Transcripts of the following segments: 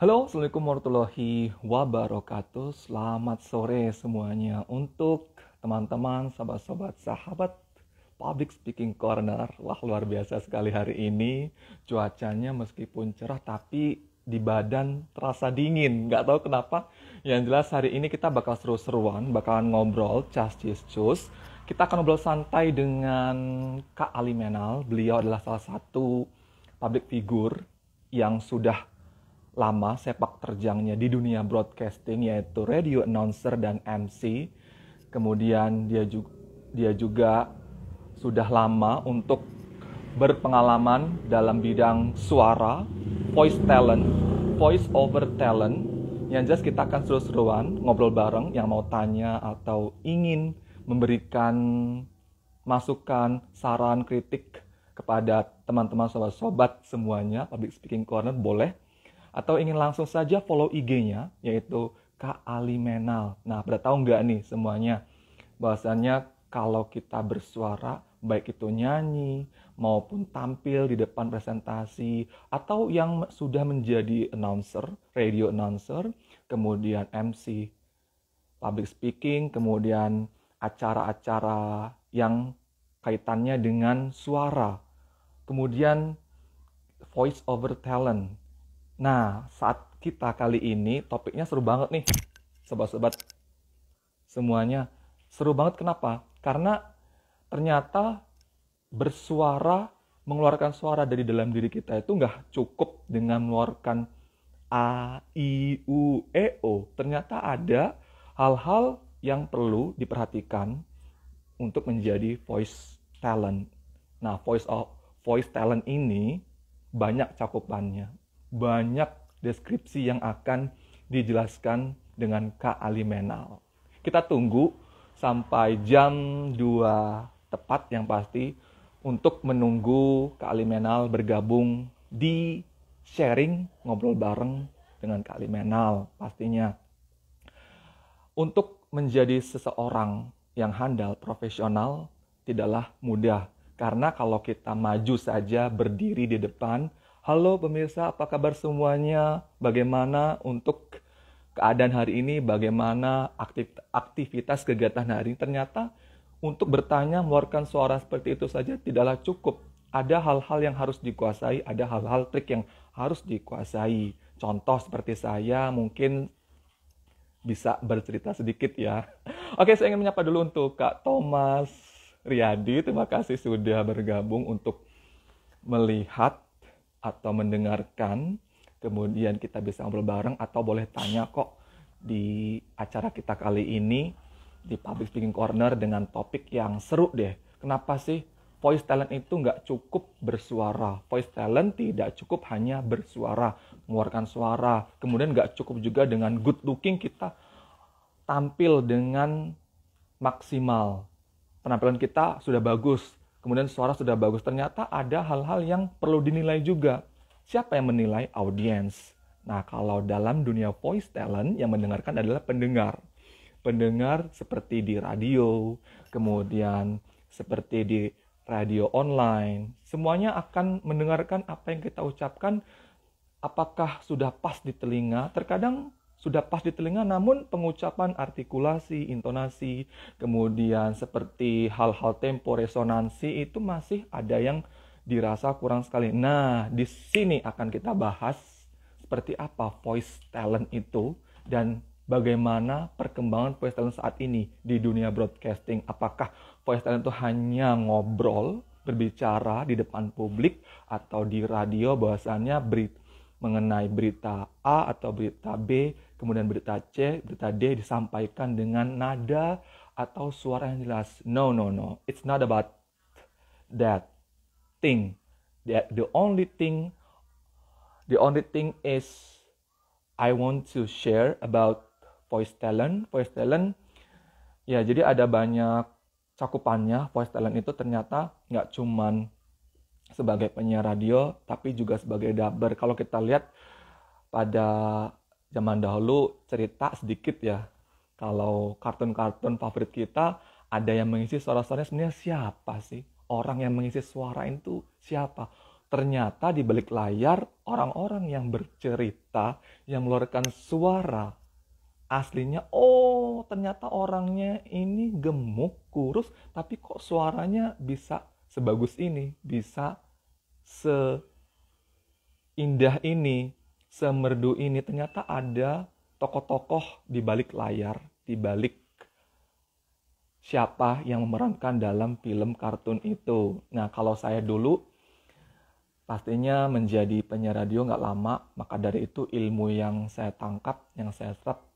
Halo, Assalamualaikum warahmatullahi wabarakatuh. Selamat sore semuanya untuk teman-teman, sahabat Public Speaking Corner. Wah, luar biasa sekali hari ini. Cuacanya meskipun cerah tapi di badan terasa dingin. Nggak tahu kenapa. Yang jelas hari ini kita bakal seru-seruan, bakalan ngobrol, cus. Kita akan ngobrol santai dengan Kak Ali Menal. Beliau adalah salah satu public figure yang sudah lama sepak terjangnya di dunia broadcasting, yaitu radio announcer dan MC. Kemudian dia juga sudah lama untuk berpengalaman dalam bidang suara, voice talent, voice over talent. Yang jelas kita akan seru-seruan ngobrol bareng yang mau tanya atau ingin memberikan masukan, saran, kritik kepada teman-teman sobat-sobat semuanya Public Speaking Corner boleh, atau ingin langsung saja follow IG-nya, yaitu Kak Ali Menal. Nah, pada tahu nggak nih semuanya, bahwasannya kalau kita bersuara, baik itu nyanyi, maupun tampil di depan presentasi, atau yang sudah menjadi announcer, radio announcer, kemudian MC, public speaking, kemudian acara-acara yang kaitannya dengan suara, kemudian voice over talent. Nah, saat kita kali ini topiknya seru banget nih, sobat-sobat semuanya. Seru banget kenapa? Karena ternyata bersuara, mengeluarkan suara dari dalam diri kita itu nggak cukup dengan mengeluarkan A, I, U, E, O. Ternyata ada hal-hal yang perlu diperhatikan untuk menjadi voice talent. Nah, voice talent ini banyak cakupannya, banyak deskripsi yang akan dijelaskan dengan Kak Ali Menal. Kita tunggu sampai jam 2 tepat yang pasti untuk menunggu Kak Ali Menal bergabung di sharing ngobrol bareng dengan Kak Ali Menal pastinya. Untuk menjadi seseorang yang handal, profesional, tidaklah mudah. Karena kalau kita maju saja berdiri di depan, halo pemirsa, apa kabar semuanya? Bagaimana untuk keadaan hari ini? Bagaimana aktivitas kegiatan hari ini? Ternyata untuk bertanya, mengeluarkan suara seperti itu saja tidaklah cukup. Ada hal-hal yang harus dikuasai, ada hal-hal trik yang harus dikuasai. Contoh seperti saya mungkin bisa bercerita sedikit ya. Oke, saya ingin menyapa dulu untuk Kak Thomas Riyadi. Terima kasih sudah bergabung untuk melihat atau mendengarkan, kemudian kita bisa ngobrol bareng atau boleh tanya kok di acara kita kali ini di Public Speaking Corner dengan topik yang seru deh. Kenapa sih voice talent itu nggak cukup bersuara? Voice talent tidak cukup hanya bersuara, mengeluarkan suara. Kemudian nggak cukup juga dengan good looking kita tampil dengan maksimal. Penampilan kita sudah bagus, kemudian suara sudah bagus, ternyata ada hal-hal yang perlu dinilai juga. Siapa yang menilai? Audiens. Nah, kalau dalam dunia voice talent, yang mendengarkan adalah pendengar. Pendengar seperti di radio, kemudian seperti di radio online. Semuanya akan mendengarkan apa yang kita ucapkan, apakah sudah pas di telinga. Terkadang sudah pas di telinga, namun pengucapan, artikulasi, intonasi, kemudian seperti hal-hal tempo, resonansi itu masih ada yang dirasa kurang sekali. Nah, di sini akan kita bahas seperti apa voice talent itu dan bagaimana perkembangan voice talent saat ini di dunia broadcasting. Apakah voice talent itu hanya ngobrol, berbicara di depan publik, atau di radio bahwasannya mengenai berita A atau berita B, kemudian berita C, berita D disampaikan dengan nada atau suara yang jelas. No. It's not about that thing. The only thing is I want to share about voice talent. Voice talent, ya jadi ada banyak cakupannya. Voice talent itu ternyata nggak cuman sebagai penyiar radio, tapi juga sebagai dubber. Kalau kita lihat pada zaman dahulu, cerita sedikit ya. Kalau kartun-kartun favorit kita, ada yang mengisi suara-suaranya, sebenarnya siapa sih? Orang yang mengisi suara itu siapa? ternyata di balik layar orang-orang yang bercerita, yang mengeluarkan suara aslinya, oh ternyata orangnya ini gemuk, kurus, tapi kok suaranya bisa sebagus ini, bisa seindah ini, semerdu ini. Ternyata ada tokoh-tokoh di balik layar, di balik siapa yang memerankan dalam film kartun itu. Nah, kalau saya dulu pastinya menjadi penyiar radio nggak lama, maka dari itu ilmu yang saya tangkap, yang saya serap,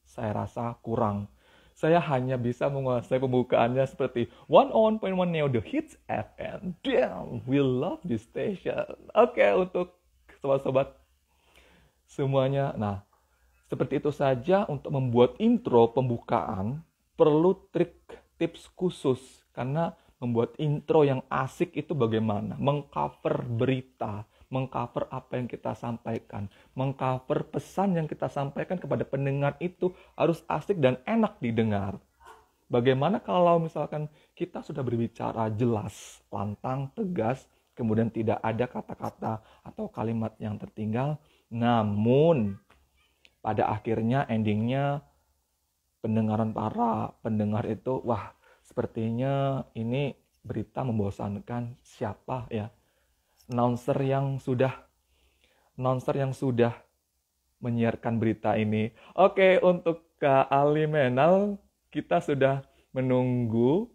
saya rasa kurang. Saya hanya bisa menguasai pembukaannya seperti 101.1 Neo The Hits FM. Damn, we love this station. Oke, untuk sobat-sobat semuanya. Nah, seperti itu saja untuk membuat intro pembukaan. Perlu trik, tips khusus, karena membuat intro yang asik itu bagaimana? Mengcover berita, mengcover apa yang kita sampaikan, mengcover pesan yang kita sampaikan kepada pendengar itu harus asik dan enak didengar. Bagaimana kalau misalkan kita sudah berbicara jelas, lantang, tegas, kemudian tidak ada kata-kata atau kalimat yang tertinggal, namun pada akhirnya, endingnya, pendengaran para pendengar itu, wah, sepertinya ini berita membosankan. Siapa ya announcer yang sudah menyiarkan berita ini? Oke, untuk Kak Ali Menal, kita sudah menunggu.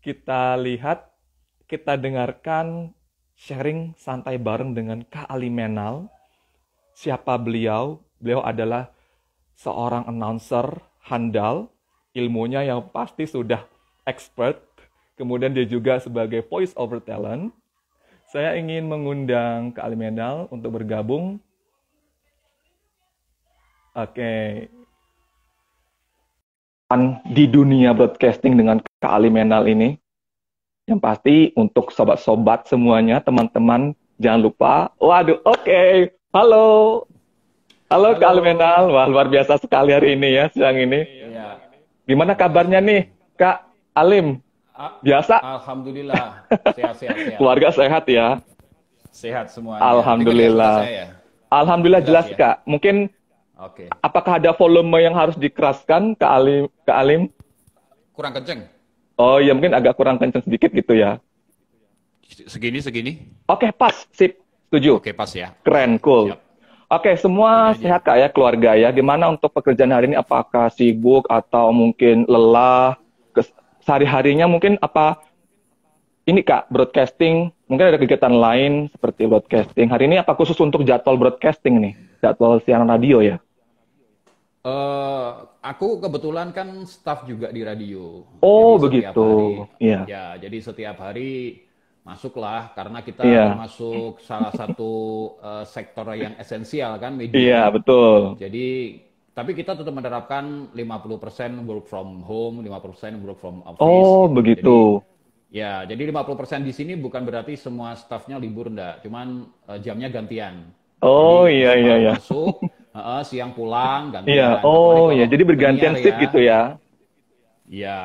Kita lihat, kita dengarkan sharing santai bareng dengan Kak Ali Menal. Siapa beliau? Beliau adalah seorang announcer handal, ilmunya yang pasti sudah expert, kemudian dia juga sebagai voice over talent. Saya ingin mengundang Kak Ali Menal untuk bergabung. Oke. Di dunia broadcasting dengan Kak Ali Menal ini, yang pasti untuk sobat-sobat semuanya, teman-teman, jangan lupa, halo. Halo Kak Ali Menal, wah luar biasa sekali hari ini ya, siang ini. Iya. Gimana kabarnya nih Kak Alim? Biasa? Alhamdulillah, sehat-sehat. Keluarga sehat ya? Sehat semuanya. Alhamdulillah. Alhamdulillah jelas ya? Kak. Mungkin apakah ada volume yang harus dikeraskan Kak Alim? Kurang kenceng? Oh iya, mungkin agak kurang kenceng sedikit gitu ya. Segini? Oke, pas, sip, setuju. Oke, pas ya. Keren, cool. Siap. Oke, semua sehat Kak ya, keluarga ya. Gimana untuk pekerjaan hari ini? Apakah sibuk atau mungkin lelah? Sehari-harinya mungkin apa? Ini Kak, broadcasting. Mungkin ada kegiatan lain seperti broadcasting. Hari ini apa khusus untuk jadwal broadcasting nih? Jadwal siaran radio ya? Aku kebetulan kan staff juga di radio. Oh, jadi begitu. Iya. Ya, jadi setiap hari masuklah, karena kita masuk salah satu sektor yang esensial kan, media. Iya, betul. Jadi, tapi kita tetap menerapkan 50% work from home, 50% work from office. Oh, gitu. begitu. Jadi 50% di sini bukan berarti semua staffnya libur, enggak. Cuman jamnya gantian. Oh, jadi, iya. Masuk, siang pulang, gantian. Iya, oh iya, jadi bergantian shift gitu ya? Iya,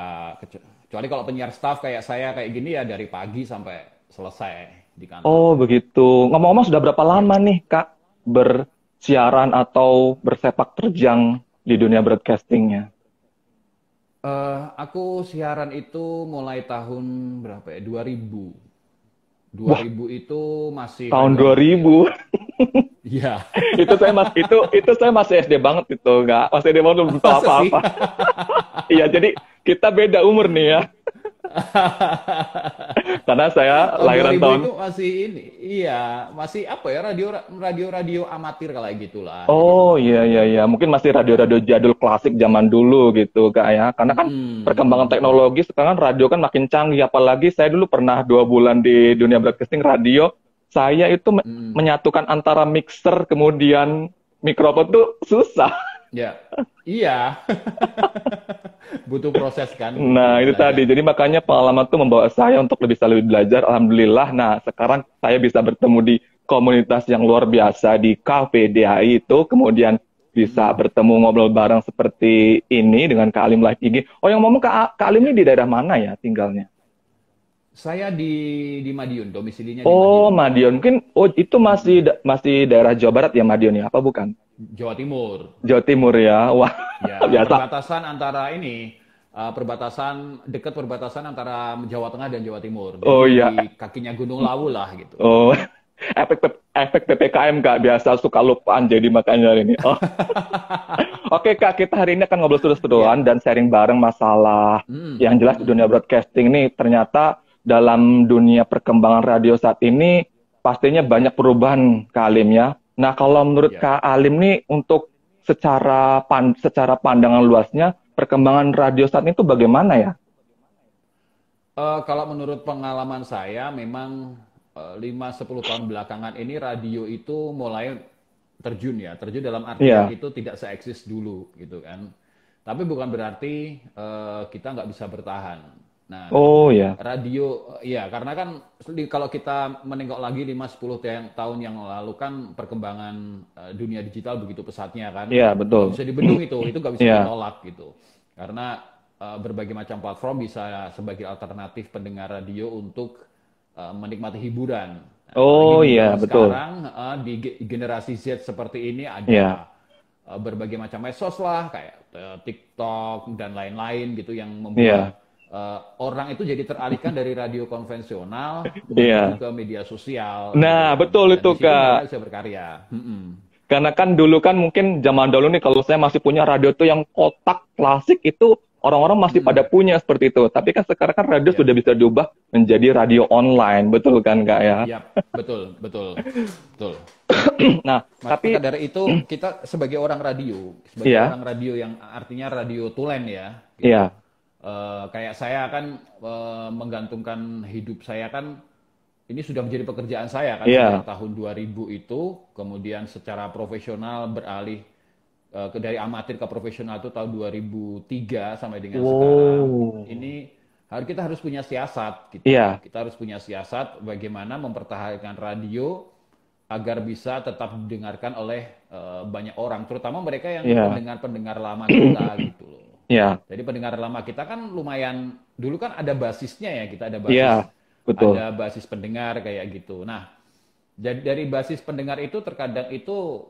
kecuali kalau penyiar staff kayak saya kayak gini ya dari pagi sampai selesai di kantor. Oh begitu. Ngomong-ngomong sudah berapa lama nih Kak bersiaran atau bersepak terjang di dunia broadcastingnya? Aku siaran itu mulai tahun berapa ya? 2000. 2000 itu masih tahun 2000. Iya. itu saya masih SD banget itu, nggak masih SD banget belum tahu apa-apa. Iya, jadi kita beda umur nih ya. Karena saya lahiran tahun itu masih ini, masih apa ya, radio amatir kayak gitulah. Oh iya, mungkin masih radio jadul klasik zaman dulu gitu Kak ya. Karena kan perkembangan teknologi sekarang radio kan makin canggih. Apalagi saya dulu pernah 2 bulan di dunia broadcasting radio. Saya itu menyatukan antara mixer kemudian mikrofon tuh susah. Ya, iya. Butuh proses kan. Nah, itu tadi. Jadi makanya pengalaman itu membawa saya untuk lebih belajar. Alhamdulillah. Nah, sekarang saya bisa bertemu di komunitas yang luar biasa di KPDHI itu. Kemudian bisa bertemu ngobrol bareng seperti ini dengan Kak Alim Live IG. Oh, yang ngomong Kak Alim ini di daerah mana ya tinggalnya? Saya di Madiun, domisilinya di Oh, Madiun, Madiun. Mungkin itu masih daerah Jawa Barat ya Madiun ya? Apa bukan? Jawa Timur. Jawa Timur ya. Wah, Ya, biasa. perbatasan antara ini, dekat perbatasan antara Jawa Tengah dan Jawa Timur. Oh Jadi di iya. kakinya Gunung Lawu lah gitu. Oh, efek PPKM Kak, biasa suka lupaan jadi makanya ini. Oh, oke Kak, kita hari ini akan ngobrol Ya. terus-terusan dan sharing bareng masalah yang jelas di dunia broadcasting nih. Ternyata dalam dunia perkembangan radio saat ini pastinya banyak perubahan Kak Alim ya. Nah, kalau menurut Ya. Kak Alim nih untuk secara pandangan luasnya perkembangan radio saat ini tuh bagaimana ya? Kalau menurut pengalaman saya, memang 5-10 tahun belakangan ini radio itu mulai terjun ya. Terjun dalam artian Iya. itu tidak seeksis dulu gitu kan. Tapi bukan berarti kita nggak bisa bertahan. Nah, Oh ya. radio, ya karena kan kalau kita menengok lagi 5-10 tahun yang lalu kan perkembangan dunia digital begitu pesatnya kan. Iya, Nggak betul. bisa dibendung itu nggak bisa Iya. ditolak gitu. Karena berbagai macam platform bisa sebagai alternatif pendengar radio untuk menikmati hiburan. Nah, apalagi Oh di iya, zaman betul. sekarang di generasi Z seperti ini Iya. ada berbagai macam medsos lah kayak TikTok dan lain-lain gitu yang Iya. membuat orang itu jadi teralihkan dari radio konvensional menuju Iya. ke media sosial gitu Nah, kan. betul Dan itu di situ mereka Kak. bisa berkarya. Karena kan dulu kan mungkin zaman dulu nih kalau saya masih punya radio tuh yang kotak klasik itu orang-orang masih pada punya seperti itu. Tapi kan sekarang kan radio Ya. sudah bisa diubah menjadi radio online, betul kan Kak ya? Ya, betul, betul, betul. Nah, Maka tapi dari itu kita sebagai iya, orang radio yang artinya radio tulen ya, gitu. iya, Kayak saya kan menggantungkan hidup saya kan ini sudah menjadi pekerjaan saya kan iya. sejak tahun 2000 itu, kemudian secara profesional beralih dari amatir ke profesional itu tahun 2003 sampai dengan sekarang. Wow. Ini kita harus punya siasat gitu. Iya, Kita harus punya siasat bagaimana mempertahankan radio agar bisa tetap didengarkan oleh banyak orang, terutama mereka yang iya, pendengar-pendengar lama kita gitu loh. iya, Jadi pendengar lama kita kan lumayan, dulu kan ada basisnya ya, kita iya, betul. ada basis pendengar kayak gitu. Nah, jadi dari basis pendengar itu terkadang itu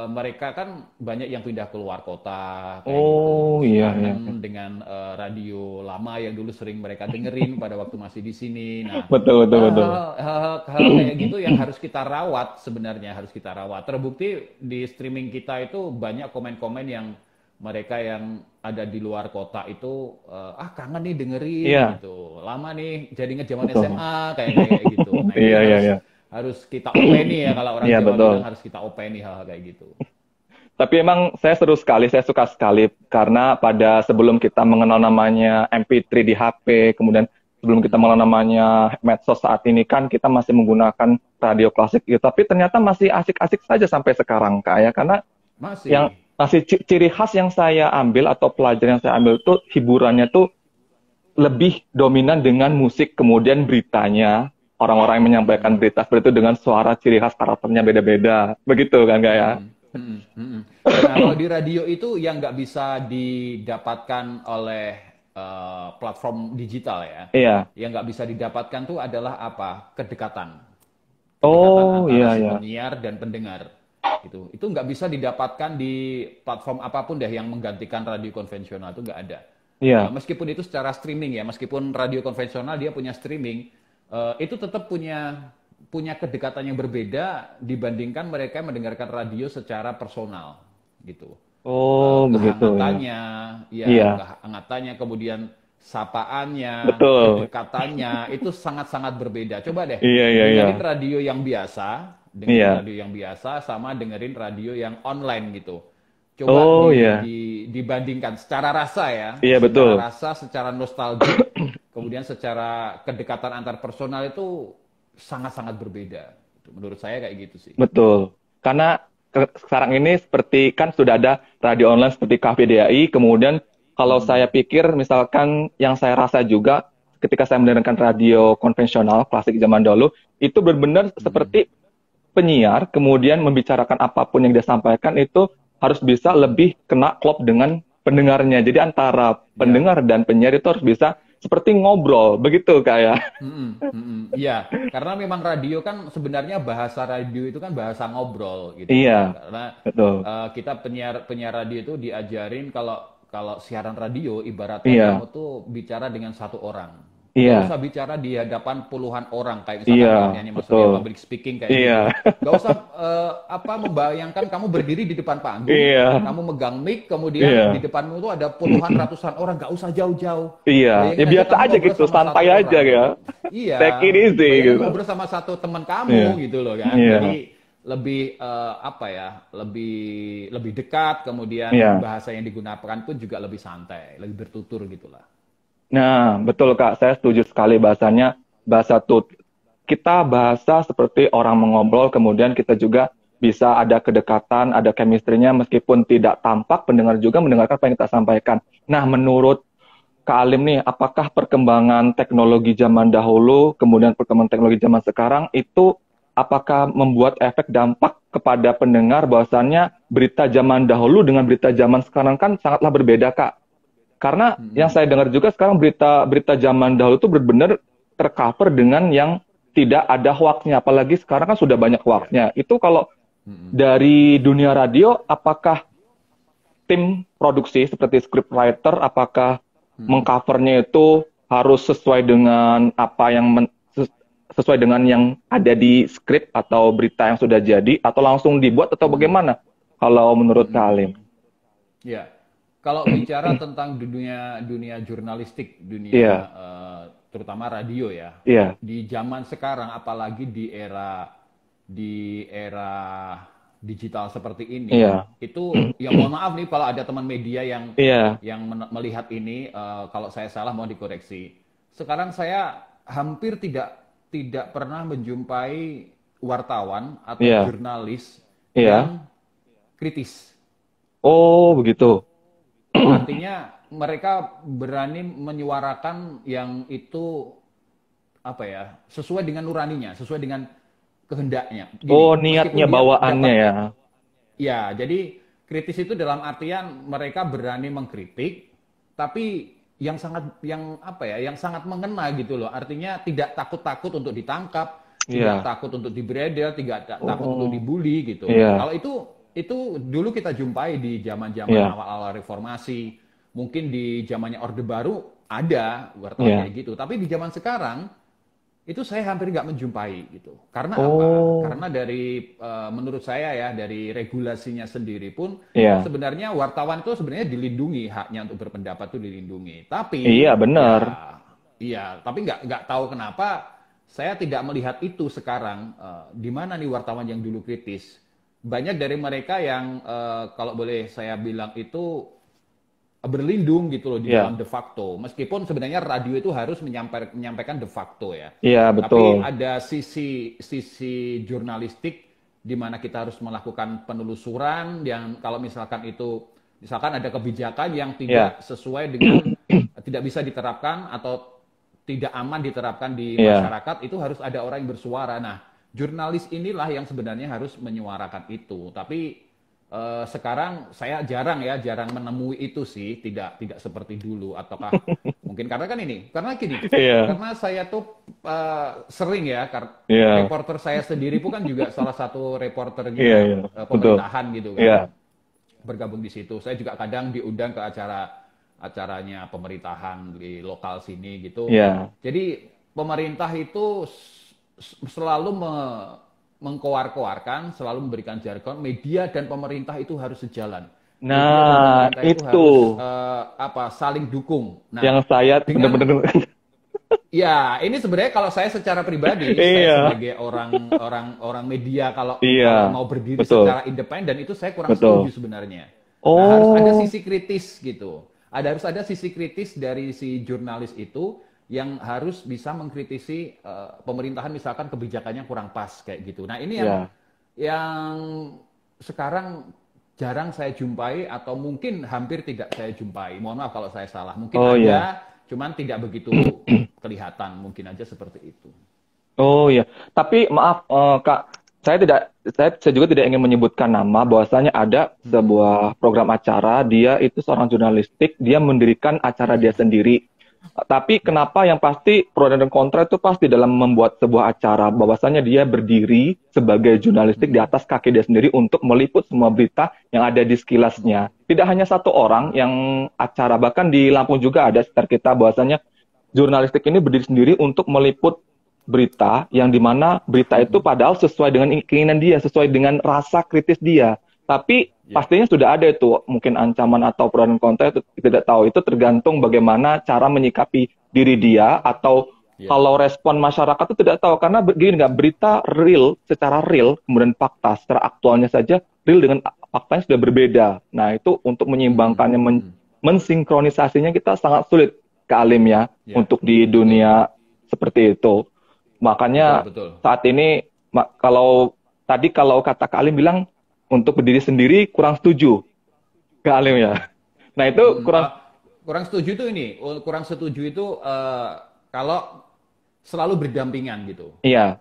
mereka kan banyak yang pindah keluar kota kayak gitu, Oh iya, iya. kangen dengan radio lama yang dulu sering mereka dengerin pada waktu masih di sini. Nah, Betul, betul, betul. hal kayak gitu yang harus kita rawat sebenarnya, harus kita rawat. Terbukti di streaming kita itu banyak komen-komen yang mereka yang ada di luar kota itu kangen nih dengerin Iya, gitu. Lama nih jadi inget zaman betul. SMA kayak gitu. Nah, itu Iya, yang iya, iya. harus kita openi ya, kalau orang Iya, Jawa betul. bilang harus kita openi hal-hal kayak gitu. Tapi emang saya seru sekali, saya suka sekali karena pada sebelum kita mengenal namanya MP3 di HP, kemudian sebelum kita mengenal namanya medsos saat ini kan kita masih menggunakan radio klasik gitu. Tapi ternyata masih asik-asik saja sampai sekarang Kak ya. Karena yang Masih. masih ciri khas yang saya ambil atau pelajaran yang saya ambil tuh hiburannya tuh lebih dominan dengan musik, kemudian beritanya. Orang-orang yang menyampaikan berita seperti itu dengan suara ciri khas karakternya beda-beda. Begitu kan Kak ya? Nah, kalau di radio itu yang nggak bisa didapatkan oleh platform digital ya, Iya. yang nggak bisa didapatkan tuh adalah apa? Kedekatan Oh antara iya, si iya. penyiar dan pendengar gitu. Itu nggak bisa didapatkan di platform apapun deh yang menggantikan radio konvensional, itu nggak ada. Iya. Meskipun itu secara streaming ya, meskipun radio konvensional dia punya streaming, itu tetap punya kedekatan yang berbeda dibandingkan mereka mendengarkan radio secara personal gitu. Oh, begitu ya. Kehangatannya, ya Iya, kehangatannya, kemudian sapaannya, betul. kedekatannya itu sangat-sangat berbeda. Coba deh Iya, iya, iya. dengerin radio yang biasa, dengerin Iya. radio yang biasa sama dengerin radio yang online gitu. Coba Oh, iya. dibandingkan secara rasa ya, Iya, secara betul. rasa, secara nostalgia, kemudian secara kedekatan antar personal itu sangat-sangat berbeda. Menurut saya kayak gitu sih. Betul. Karena sekarang ini seperti kan sudah ada radio online seperti KVDAI, kemudian kalau saya pikir misalkan yang saya rasa juga ketika saya mendengarkan radio konvensional klasik zaman dulu, itu benar-benar seperti penyiar, kemudian membicarakan apapun yang dia sampaikan itu harus bisa lebih kena klop dengan pendengarnya. Jadi antara Ya, pendengar dan penyiar itu harus bisa seperti ngobrol, begitu Kak ya? Iya, karena memang radio kan sebenarnya bahasa radio itu kan bahasa ngobrol gitu Iya, kan. Karena betul. kita penyiar penyiar radio itu diajarin kalau kalau siaran radio ibaratnya Iya, kamu tuh bicara dengan satu orang. Nggak iya, usah bicara di hadapan puluhan orang kayak iya, misalkan yang maksudnya betul. public speaking kayak Iya, gitu. Nggak usah membayangkan kamu berdiri di depan panggung, iya, kamu megang mic, kemudian di iya, depanmu itu ada puluhan ratusan orang, nggak usah jauh-jauh. iya. Ya Bayangin aja biasa kamu aja ngobrol gitu, sama santai satu aja orang ya. gitu. Iya, Take it easy bayangin gitu. ngobrol sama satu teman kamu Iya, gitu loh kan. iya, Jadi lebih apa ya, lebih lebih dekat, kemudian iya. bahasa yang digunakan pun juga lebih santai, lebih bertutur gitulah. Nah, betul Kak, saya setuju sekali bahasanya bahasa tut. Kita bahasa seperti orang mengobrol, kemudian kita juga bisa ada kedekatan, ada chemistry-nya meskipun tidak tampak, pendengar juga mendengarkan apa yang kita sampaikan. Nah, menurut Kak Alim nih, apakah perkembangan teknologi zaman dahulu, kemudian perkembangan teknologi zaman sekarang itu apakah membuat efek dampak kepada pendengar bahwasannya berita zaman dahulu dengan berita zaman sekarang kan sangatlah berbeda, Kak. Karena yang saya dengar juga sekarang berita zaman dahulu itu benar-benar tercover dengan yang tidak ada hoaxnya, apalagi sekarang kan sudah banyak Ya. hoaxnya. Itu kalau dari dunia radio, apakah tim produksi seperti scriptwriter, apakah mengcovernya itu harus sesuai dengan apa yang sesuai dengan yang ada di skrip atau berita yang sudah jadi, atau langsung dibuat atau bagaimana? Kalau menurut Kak Alim? Ya, kalau bicara tentang dunia dunia jurnalistik, dunia Iya, terutama radio ya, iya, di zaman sekarang, apalagi di era digital seperti ini, iya, itu ya mohon maaf nih kalau ada teman media iya, yang melihat ini, kalau saya salah mau dikoreksi. Sekarang saya hampir tidak pernah menjumpai wartawan atau iya, jurnalis iya. yang kritis. Oh, begitu. Artinya mereka berani menyuarakan yang itu apa ya, sesuai dengan nuraninya, sesuai dengan kehendaknya. Oh, Gini, meskipun niatnya, dia bawaannya dapat ya. ya, jadi kritis itu dalam artian mereka berani mengkritik, tapi yang apa ya, yang sangat mengena gitu loh. Artinya tidak takut-takut untuk ditangkap, tidak Iya. takut untuk dibredel, tidak takut untuk Oh, dibully gitu. iya, Kalau itu dulu kita jumpai di zaman-zaman iya, awal-awal reformasi, mungkin di zamannya Orde Baru ada wartawan iya. kayak gitu. Tapi di zaman sekarang itu saya hampir nggak menjumpai gitu. Karena apa? Oh, Karena dari menurut saya ya, dari regulasinya sendiri pun iya. sebenarnya wartawan itu sebenarnya dilindungi, haknya untuk berpendapat itu dilindungi. Tapi Iya, ya benar. iya, tapi nggak tahu kenapa saya tidak melihat itu sekarang. Di mana nih wartawan yang dulu kritis? Banyak dari mereka yang kalau boleh saya bilang itu berlindung gitu loh di Iya, dalam de facto. Meskipun sebenarnya radio itu harus menyampaikan de facto ya. iya, Tapi betul. ada sisi jurnalistik di mana kita harus melakukan penelusuran yang kalau misalkan ada kebijakan yang Iya, tidak sesuai dengan tidak bisa diterapkan atau tidak aman diterapkan di iya. masyarakat, itu harus ada orang yang bersuara. Nah, jurnalis inilah yang sebenarnya harus menyuarakan itu. Tapi sekarang saya jarang menemui itu sih, tidak seperti dulu. Ataukah mungkin karena gini, Iya, karena saya tuh sering ya, iya, reporter saya sendiri pun kan juga salah satu reporternya iya, iya. Betul. pemerintahan gitu kan, Iya, bergabung di situ. Saya juga kadang diundang ke acaranya pemerintahan di lokal sini gitu. iya. Jadi pemerintah itu selalu mengkoar-koarkan, selalu memberikan jargon, media dan pemerintah itu harus sejalan. Media dan Nah, pemerintah itu itu harus saling dukung. yang Nah, saya dengan benar-benar. ya ini sebenarnya kalau saya secara pribadi, saya Iya, sebagai orang media kalau iya. mau berdiri Betul, secara independen itu saya kurang setuju betul. sebenarnya. Nah, harus ada Oh, sisi kritis gitu. Harus ada sisi kritis dari si jurnalis itu yang harus bisa mengkritisi pemerintahan, misalkan kebijakannya kurang pas kayak gitu. Nah, ini iya. yang sekarang jarang saya jumpai atau mungkin hampir tidak saya jumpai. Mohon maaf kalau saya salah. Mungkin Oh, iya. ada, cuman tidak begitu kelihatan. Mungkin aja seperti itu. Oh, iya. Tapi maaf, Kak, saya juga tidak ingin menyebutkan nama. Bahwasanya ada sebuah program acara, dia itu seorang jurnalistik, dia mendirikan acara dia sendiri. Tapi Ya. kenapa yang pasti pro dan kontra itu pasti dalam membuat sebuah acara, bahwasanya dia berdiri sebagai jurnalistik di Mm-mm. atas kaki dia sendiri untuk meliput semua berita yang ada di sekilasnya. Tidak hanya satu orang Mm-mm. yang acara, bahkan di Lampung juga ada sekitar kita, bahwasanya jurnalistik ini berdiri sendiri untuk meliput berita yang dimana berita itu Mm-mm. padahal sesuai dengan keinginan dia, sesuai dengan rasa kritis dia. Tapi Ya. pastinya sudah ada itu mungkin ancaman atau pro dan kontra, itu tidak tahu, itu tergantung bagaimana cara menyikapi diri dia, atau Ya. kalau respon masyarakat itu tidak tahu, karena begini, nggak, berita real secara real kemudian fakta secara aktualnya saja real dengan faktanya sudah berbeda. Nah itu untuk Mm-mm. menyeimbangkannya, Mm-mm. mensinkronisasinya kita sangat sulit ke Alim ya, Ya. untuk di Betul. dunia seperti itu. Betul, Makanya betul. saat ini, kalau tadi kalau kata Kak Alim bilang untuk berdiri sendiri kurang setuju Kak Alim ya. Mm-mm. Nah itu Mm-mm. kurang, Kurang setuju itu ini, kurang setuju itu kalau selalu berdampingan gitu. iya.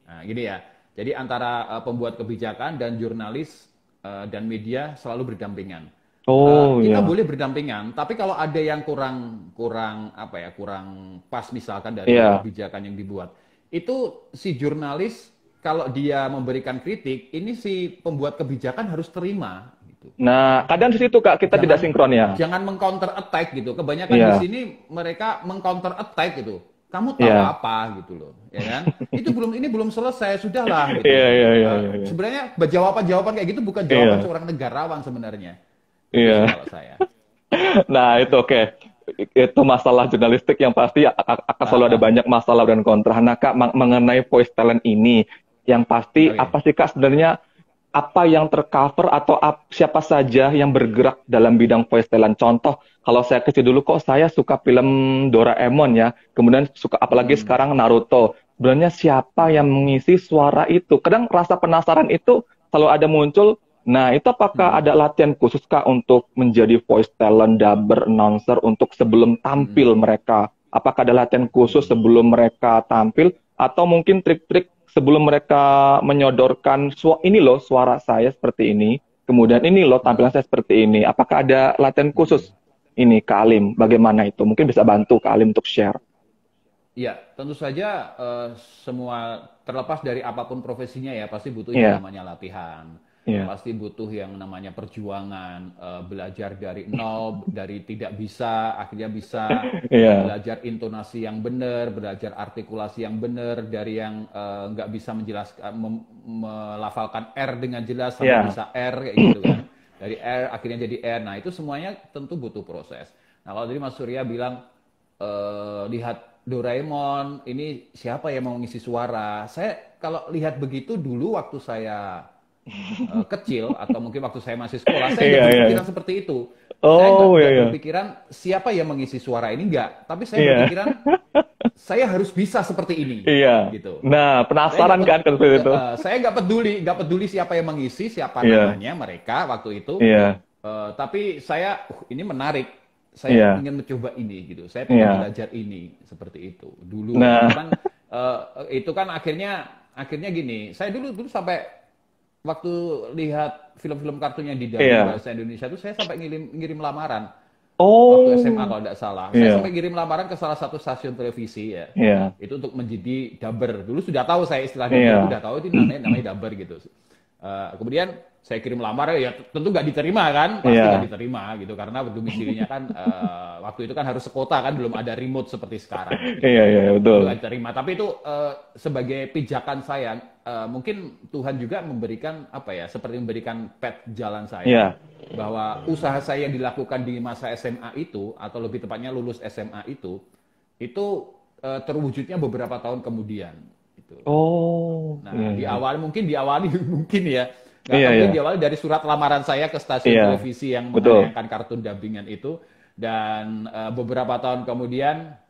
Nah, gini ya. Jadi antara pembuat kebijakan dan jurnalis dan media selalu berdampingan. Oh Kita iya, boleh berdampingan, tapi kalau ada yang kurang kurang apa ya, kurang pas misalkan dari iya. kebijakan yang dibuat, itu si jurnalis kalau dia memberikan kritik, ini si pembuat kebijakan harus terima gitu. Nah kadang di situ Kak kita tidak Jangan sinkron ya. jangan mengcounter attack gitu. Kebanyakan di Iya, sini mereka mengcounter attack gitu. Kamu tahu iya. apa gitu loh, ya kan? Ini belum selesai, sudahlah gitu Iya, loh. iya, iya, iya, iya. Sebenarnya jawaban-jawaban kayak gitu bukan jawaban Iya, seorang negarawan sebenarnya. Itu sih iya. kalau saya. Nah itu oke. Itu masalah jurnalistik yang pasti akan Ah, selalu ada ah. banyak masalah dan kontra. Nah Kak, mengenai voice talent ini, yang pasti Oke. apa sih Kak sebenarnya, apa yang tercover, atau siapa saja yang bergerak dalam bidang voice talent? Contoh, kalau saya kecil dulu kok saya suka film Doraemon ya, kemudian suka apalagi Mm-mm. sekarang Naruto. Sebenarnya siapa yang mengisi suara itu? Kadang rasa penasaran itu selalu ada muncul. Nah, itu apakah Mm-mm. ada latihan khusus Kak untuk menjadi voice talent, dubber, announcer untuk sebelum Mm-mm. tampil mereka? Apakah ada latihan khusus Mm-mm. sebelum mereka tampil? Atau mungkin trik-trik sebelum mereka menyodorkan, ini loh suara saya seperti ini, kemudian ini loh tampilan Mm-mm. saya seperti ini. Apakah ada latihan Mm-mm. khusus ini Kak Alim? Bagaimana itu? Mungkin bisa bantu Kak Alim untuk share. Ya, tentu saja semua terlepas dari apapun profesinya ya pasti butuh yang Iya, namanya latihan, iya, pasti butuh yang namanya perjuangan, belajar dari nol, dari tidak bisa akhirnya bisa, iya, belajar intonasi yang benar, belajar artikulasi yang benar, dari yang nggak bisa menjelaskan, melafalkan R dengan jelas sampai iya, bisa R kayak gitu kan, dari R akhirnya jadi R. Nah itu semuanya tentu butuh proses. Nah kalau tadi Mas Surya bilang lihat Doraemon, ini siapa yang mau ngisi suara? Saya kalau lihat begitu dulu waktu saya kecil atau mungkin waktu saya masih sekolah, saya iya, nggak iya, berpikiran iya. seperti itu. Saya Oh iya, nggak iya, berpikiran siapa yang mengisi suara ini, nggak. Tapi saya iya, berpikiran saya harus bisa seperti ini, iya. gitu. Nah, penasaran kan kan seperti itu? Saya nggak peduli siapa yang mengisi, siapa Iya, namanya mereka waktu itu. iya, Tapi saya, ini menarik. Saya iya, ingin mencoba ini gitu. Saya pengen iya. belajar ini seperti itu dulu ya. Nah, Cuman itu kan akhirnya gini. Saya dulu sampai waktu lihat film-film kartun yang didubbing iya. bahasa Indonesia itu saya sampai ngirim lamaran waktu SMA Oh, kalau tidak salah. Saya iya, sampai kirim lamaran ke salah satu stasiun televisi ya. iya, Itu untuk menjadi dubber. Dulu sudah tahu saya istilah dubber itu iya, udah tahu itu namanya dubber gitu. Kemudian saya kirim lamar ya tentu nggak diterima kan, pasti nggak iya, diterima gitu karena domisilinya kan waktu itu kan harus sekota kan, belum ada remote seperti sekarang gitu. iya, iya, betul. Nggak diterima. Tapi itu sebagai pijakan saya, mungkin Tuhan juga memberikan apa ya, seperti memberikan pet jalan saya Iya. bahwa usaha saya yang dilakukan di masa SMA itu atau lebih tepatnya lulus SMA itu terwujudnya beberapa tahun kemudian gitu. Oh, iya, Nah, iya, mungkin diawali mungkin ya, nggak iya, tahu iya, mungkin diawali dari surat lamaran saya ke stasiun iya, televisi yang betul. menayangkan kartun dubbingan itu, dan beberapa tahun kemudian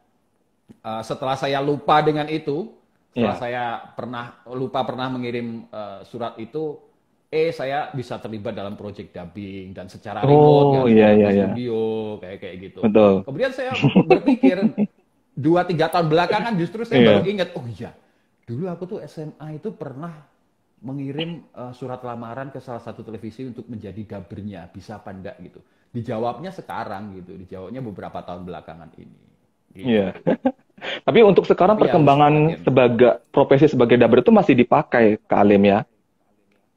setelah saya lupa dengan itu, setelah Iya. saya pernah mengirim surat itu, saya bisa terlibat dalam project dubbing dan secara remote, Oh, nggak harus iya, datang iya, ke iya, studio kayak kayak gitu. betul. Kemudian saya berpikir 2-3 tahun belakangan justru saya baru Iya. ingat, oh iya, dulu aku tuh SMA itu pernah mengirim surat lamaran ke salah satu televisi untuk menjadi dubbernya, bisa apa enggak gitu. Dijawabnya sekarang gitu, dijawabnya beberapa tahun belakangan ini. gitu. Iya. Tapi untuk sekarang Tapi ya harus perkembangan latihan. sebagai profesi sebagai dubber itu masih dipakai, Kak Alim ya?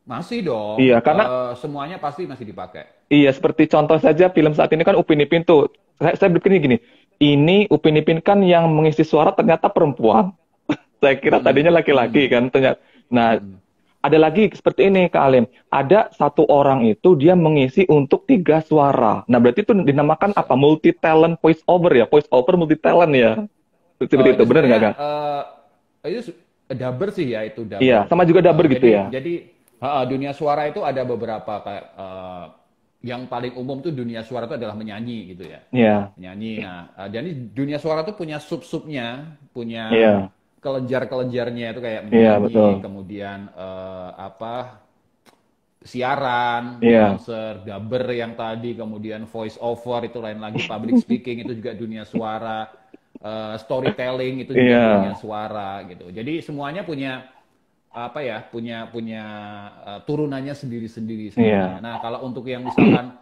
Masih dong, Iya, karena semuanya pasti masih dipakai. iya seperti contoh saja film saat ini kan Upin Ipin tuh. Saya berpikir gini, ini Upin Ipin kan yang mengisi suara ternyata perempuan. Saya kira tadinya Mm-mm, laki-laki mm-mm, kan ternyata. Nah, mm-mm. ada lagi seperti ini Kak Alim. Ada satu orang itu dia mengisi untuk 3 suara. Nah, berarti itu dinamakan apa? Multi talent voice over ya? Voice over multi talent ya? Seperti itu, Itu benar nggak sebenarnya Kak? dubber sih ya itu Iya, dubber. sama juga dubber gitu Jadi ya? dunia suara itu ada beberapa kayak yang paling umum tuh dunia suara itu adalah menyanyi gitu ya. Iya, Menyanyi. Nah, jadi dunia suara tuh punya sub-subnya, punya iya, kelenjar-kelenjarnya itu kayak iya menyanyi, betul. kemudian siaran, Iya, announcer, dubber yang tadi, kemudian voice over itu lain lagi, public speaking itu juga dunia suara, storytelling itu juga dunia iya. suara gitu. Jadi semuanya punya apa ya, punya punya turunannya sendiri-sendiri sebenarnya. Iya. Nah, kalau untuk yang misalkan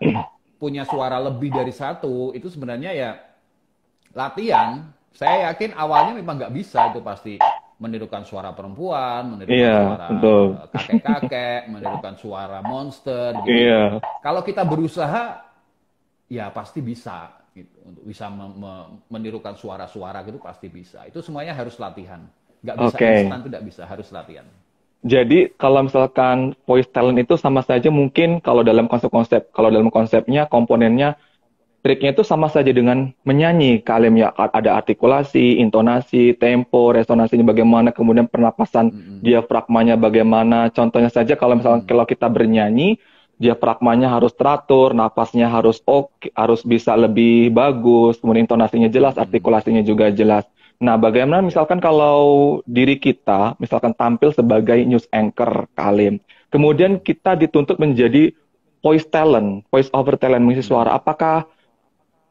punya suara lebih dari satu, itu sebenarnya ya latihan. Saya yakin awalnya memang nggak bisa itu pasti menirukan suara perempuan, menirukan Iya, suara betul. kakek-kakek, menirukan suara monster gitu. Iya. Kalau kita berusaha, ya pasti bisa gitu. Untuk bisa menirukan suara-suara gitu pasti bisa. Itu semuanya harus latihan. Nggak bisa Oke. instan, tidak bisa, harus latihan. Jadi kalau misalkan voice talent itu sama saja mungkin kalau dalam konsepnya komponennya triknya itu sama saja dengan menyanyi Kak Alim ya. Ada artikulasi, intonasi, tempo, resonasinya bagaimana, kemudian pernapasan Mm-mm. diafragmanya bagaimana. Contohnya saja kalau misalkan Mm-mm. kalau kita bernyanyi, diafragmanya harus teratur, napasnya harus oke, harus bisa lebih bagus, kemudian intonasinya jelas, Mm-mm. artikulasinya juga jelas. Nah, bagaimana Iya. misalkan kalau diri kita, misalkan tampil sebagai news anchor, Kak Alim, kemudian Mm-mm. kita dituntut menjadi voice talent, voice over talent, mengisi suara, Mm-mm. apakah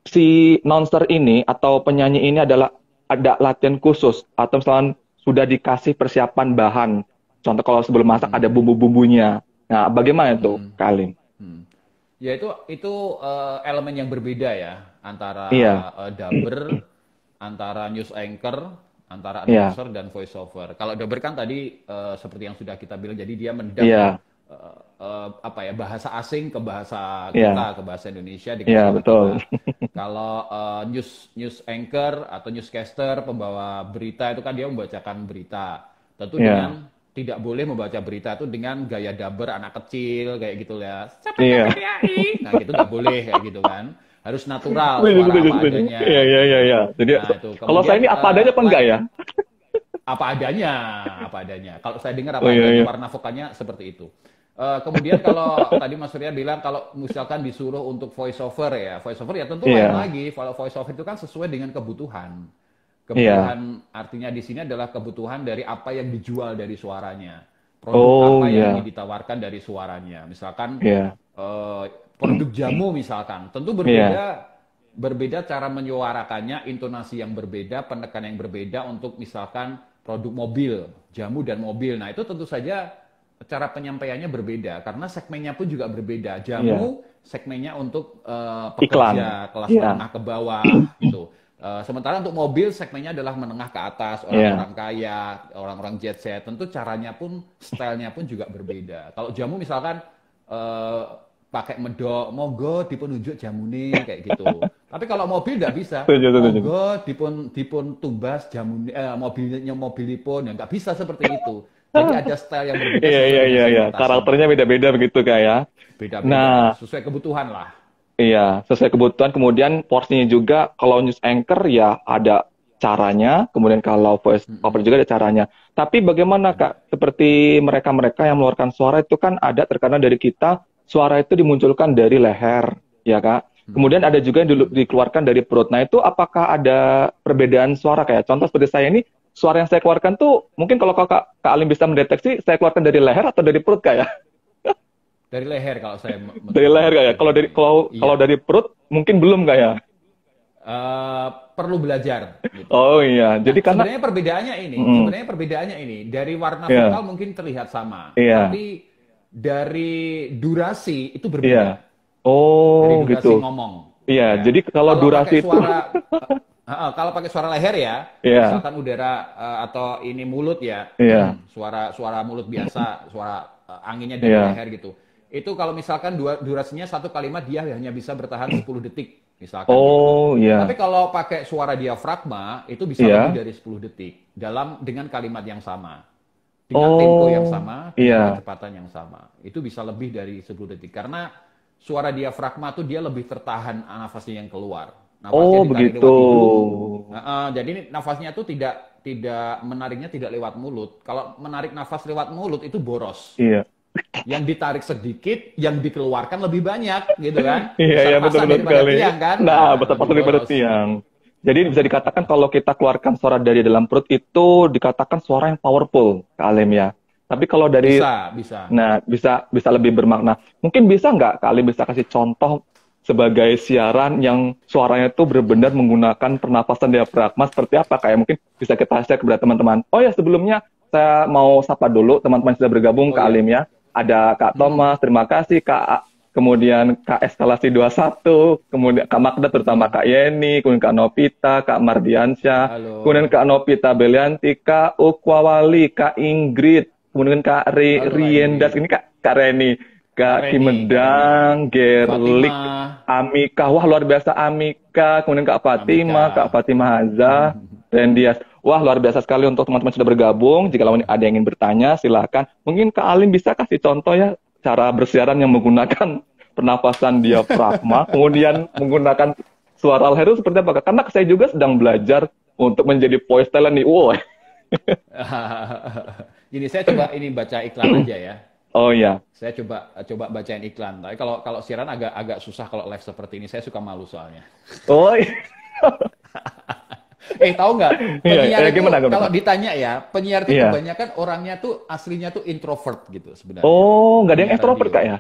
si announcer ini atau penyanyi ini adalah ada latihan khusus atau misalnya sudah dikasih persiapan bahan. Contoh kalau sebelum masak ada Mm-mm. bumbu-bumbunya. Nah, bagaimana itu, Mm-mm. Kalim? Mm. Ya itu elemen yang berbeda ya antara Iya, dubber, antara news anchor, antara iya, announcer dan voiceover. Kalau dubber kan tadi seperti yang sudah kita bilang, jadi dia mendub iya, apa ya bahasa asing ke bahasa iya, kita, ke bahasa Indonesia dengan iya, suara betul. kita. Kalau news news anchor atau newscaster pembawa berita itu kan dia membacakan berita. Tentu Iya, dengan tidak boleh membaca berita itu dengan gaya dubber anak kecil kayak gitu ya. Sahabat iya. KPPAI. Nah, gitu nggak boleh kayak gitu kan. Harus natural, Setuju, suara setuju, apa setuju. Iya, adanya iya, iya, gitu. iya. Jadi, Nah, itu. kalau saya Kemudian ini apa adanya apa enggak ya? apa adanya, apa adanya. Kalau saya dengar Oh apa iya, adanya, iya. warna vokalnya seperti itu. Kemudian kalau tadi Mas Surya bilang kalau misalkan disuruh untuk voice over ya tentu lain Iya, lagi. Kalau voice over itu kan sesuai dengan kebutuhan. iya. Kebutuhan artinya di sini adalah kebutuhan dari apa yang dijual dari suaranya. Produk Oh apa yang ingin iya, ditawarkan dari suaranya. Misalkan iya, produk jamu misalkan, tentu iya, berbeda berbeda cara menyuarakannya, intonasi yang berbeda, penekanan yang berbeda untuk misalkan produk mobil, jamu dan mobil. Nah, itu tentu saja cara penyampaiannya berbeda karena segmennya pun juga berbeda. iya. Jamu segmennya untuk Iklan. pekerja kelas Iya, menengah ke bawah gitu. Sementara untuk mobil segmennya adalah menengah ke atas, iya. orang-orang kaya, orang-orang jet set. Tentu caranya pun, stylenya pun juga berbeda. Kalau jamu misalkan eh, pakai medok, monggo dipun unjuk jamune kayak gitu. Tapi kalau mobil nggak bisa, Setuju, setuju. monggo dipun dipun tumbas jamune, mobilnya mobilipun, ya nggak bisa seperti itu. Jadi ada style yang berbeda Iya, sesuai iya, dengan iya, iya. Karakternya segmentasinya. beda-beda begitu Kak ya. Beda-beda, Nah, sesuai kebutuhan lah. iya, sesuai kebutuhan. Kemudian porsinya juga, kalau news anchor ya ada caranya. Kemudian kalau voice over Mm-mm. juga ada caranya. Tapi bagaimana Ada. Kak? Seperti mereka-mereka yang mengeluarkan suara itu kan ada terkadang dari kita, suara itu dimunculkan dari leher, ya Kak? Kemudian Mm-mm. ada juga yang Mm-mm. dikeluarkan dari perut. Nah itu apakah ada perbedaan suara kayak? Contoh seperti saya ini, suara yang saya keluarkan tuh mungkin kalau Kak Alim bisa mendeteksi, saya keluarkan dari leher atau dari perut Kak ya? Dari leher kalau saya Dari leher Kak ya? Kalau dari mendeteksi. kalau kalau Iya. dari perut mungkin belum Kak ya? Perlu belajar gitu. Oh iya, Nah, jadi karena mm, sebenarnya perbedaannya ini dari warna iya, vokal mungkin terlihat sama, iya, tapi dari durasi itu iya. berbeda. Dari Oh durasi gitu. ngomong, Iya, ya. jadi kalau Kalau pakai durasi itu suara Kalau pakai suara leher ya, Iya, misalkan udara atau ini mulut ya, iya, suara mulut biasa, suara anginnya dari iya. leher gitu. Itu kalau misalkan durasinya satu kalimat dia hanya bisa bertahan 10 detik, misalkan gitu. Oh, Tapi iya, kalau pakai suara diafragma itu bisa lebih iya. dari 10 detik dengan kalimat yang sama. Dengan tempo yang Oh, sama, dengan iya. kecepatan yang sama. Itu bisa lebih dari 10 detik. Karena suara diafragma tuh dia lebih tertahan nafasnya yang keluar. Nafasnya Oh, ditarik begitu. lewat hidung. Jadi ini nafasnya tuh tidak menariknya tidak lewat mulut. Kalau menarik nafas lewat mulut itu boros. Iya. Yang ditarik sedikit, yang dikeluarkan lebih banyak, gitu kan? Iya, iya, Besar pasak betul-betul daripada sekali. tiang kan? Nah, Nah, betapa lebih daripada boros. tiang. Jadi bisa dikatakan kalau kita keluarkan suara dari dalam perut itu dikatakan suara yang powerful, Kak Alim ya. Tapi kalau dari, Bisa, bisa. nah bisa bisa lebih bermakna. Mungkin bisa nggak Kak Alim bisa kasih contoh sebagai siaran yang suaranya itu benar-benar menggunakan pernapasan diafragma seperti apa? Kayak mungkin bisa kita share kepada teman-teman. Oh ya, sebelumnya saya mau sapa dulu teman-teman yang sudah bergabung, Oh Kak ya. Alim ya. Ada Kak Mm-mm. Thomas, terima kasih Kak. Kemudian Kak Eskalasi 21, kemudian Kak Magda, terutama Mm-mm. Kak Yeni, kemudian Kak Novita, Kak Mardiansyah, kemudian Halo. Kak Novita Belianti, Kak Ukwawali, Kak Ingrid, kemudian Kak Halo Kak Riendas, Ingrid. ini Kak Reni, Kak Kak Reni, Kak Reni. Gerlik, Gerlik, Fatimah, Amika, wah luar biasa Amika, kemudian Kak Fatima, Kak Amika. Fatima Haza, dan Dias. Wah luar biasa sekali untuk teman-teman yang sudah bergabung. Jika ada yang ingin bertanya, silakan. Mungkin Kak Alim bisa kasih contoh ya cara bersiaran yang menggunakan pernapasan diafragma, kemudian menggunakan suara leher itu seperti apa? Kak? Karena saya juga sedang belajar untuk menjadi voice talent nih. Wow. Gini, saya coba ini baca iklan aja ya. Oh iya. Saya coba coba bacain iklan. Tapi kalau kalau siaran agak agak susah kalau live seperti ini. Saya suka malu soalnya. Oh iya. Tahu nggak? Iya, Penyiar itu gimana gimana kalau Kak? ditanya ya, penyiar itu Iya. kebanyakan orangnya tuh aslinya tuh introvert gitu sebenarnya. Oh, nggak ada yang Penyiar extrovert Kak radio. ya?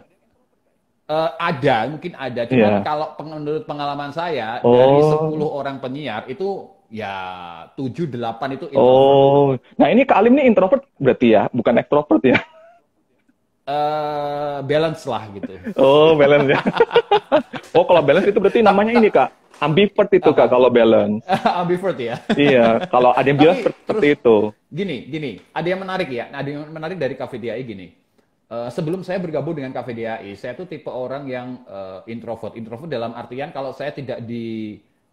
Ada, mungkin ada. Cuman Iya. kalau menurut pengalaman saya, dari 10 Oh. orang penyiar itu ya 7 8 itu introvert. Oh. Nah, ini Kak Alim nih introvert berarti ya, bukan extrovert ya? Balance lah gitu. Oh, balance ya. Oh, kalau balance itu berarti namanya ini Kak. Ambivert itu Kak Apa? kalau balance. Ambivert ya. Iya, kalau ada yang bilang Tapi seperti terus itu. gini, ada yang menarik ya. Ada yang menarik dari KVDI gini. Sebelum saya bergabung dengan KVDI, saya tuh tipe orang yang introvert. Introvert dalam artian kalau saya tidak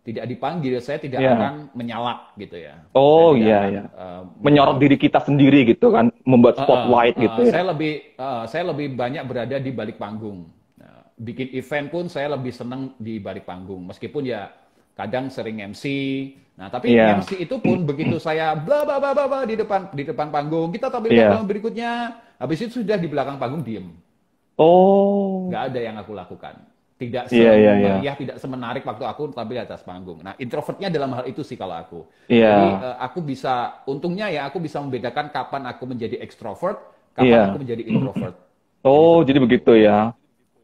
dipanggil, saya tidak Iya. akan menyalak gitu ya. Saya Oh, tidak iya, akan iya. Menyorot menjawab. diri kita sendiri gitu kan, membuat spotlight gitu ya. Saya lebih banyak berada di balik panggung. Nah, bikin event pun saya lebih senang di balik panggung. Meskipun ya kadang sering MC. Nah, tapi Iya. MC itu pun begitu saya bla bla bla bla bla di depan panggung, kita tampilkan Iya. film berikutnya. Habis itu sudah di belakang panggung diem. Oh. Nggak ada yang aku lakukan. Tidak Iya, iya, iya. semeriah, tidak semenarik waktu aku tampil di atas panggung. Nah, introvertnya dalam hal itu sih kalau aku. Jadi Iya. aku bisa, untungnya ya aku bisa membedakan kapan aku menjadi extrovert, kapan Iya. aku menjadi introvert. Jadi Oh, seperti jadi itu. begitu ya.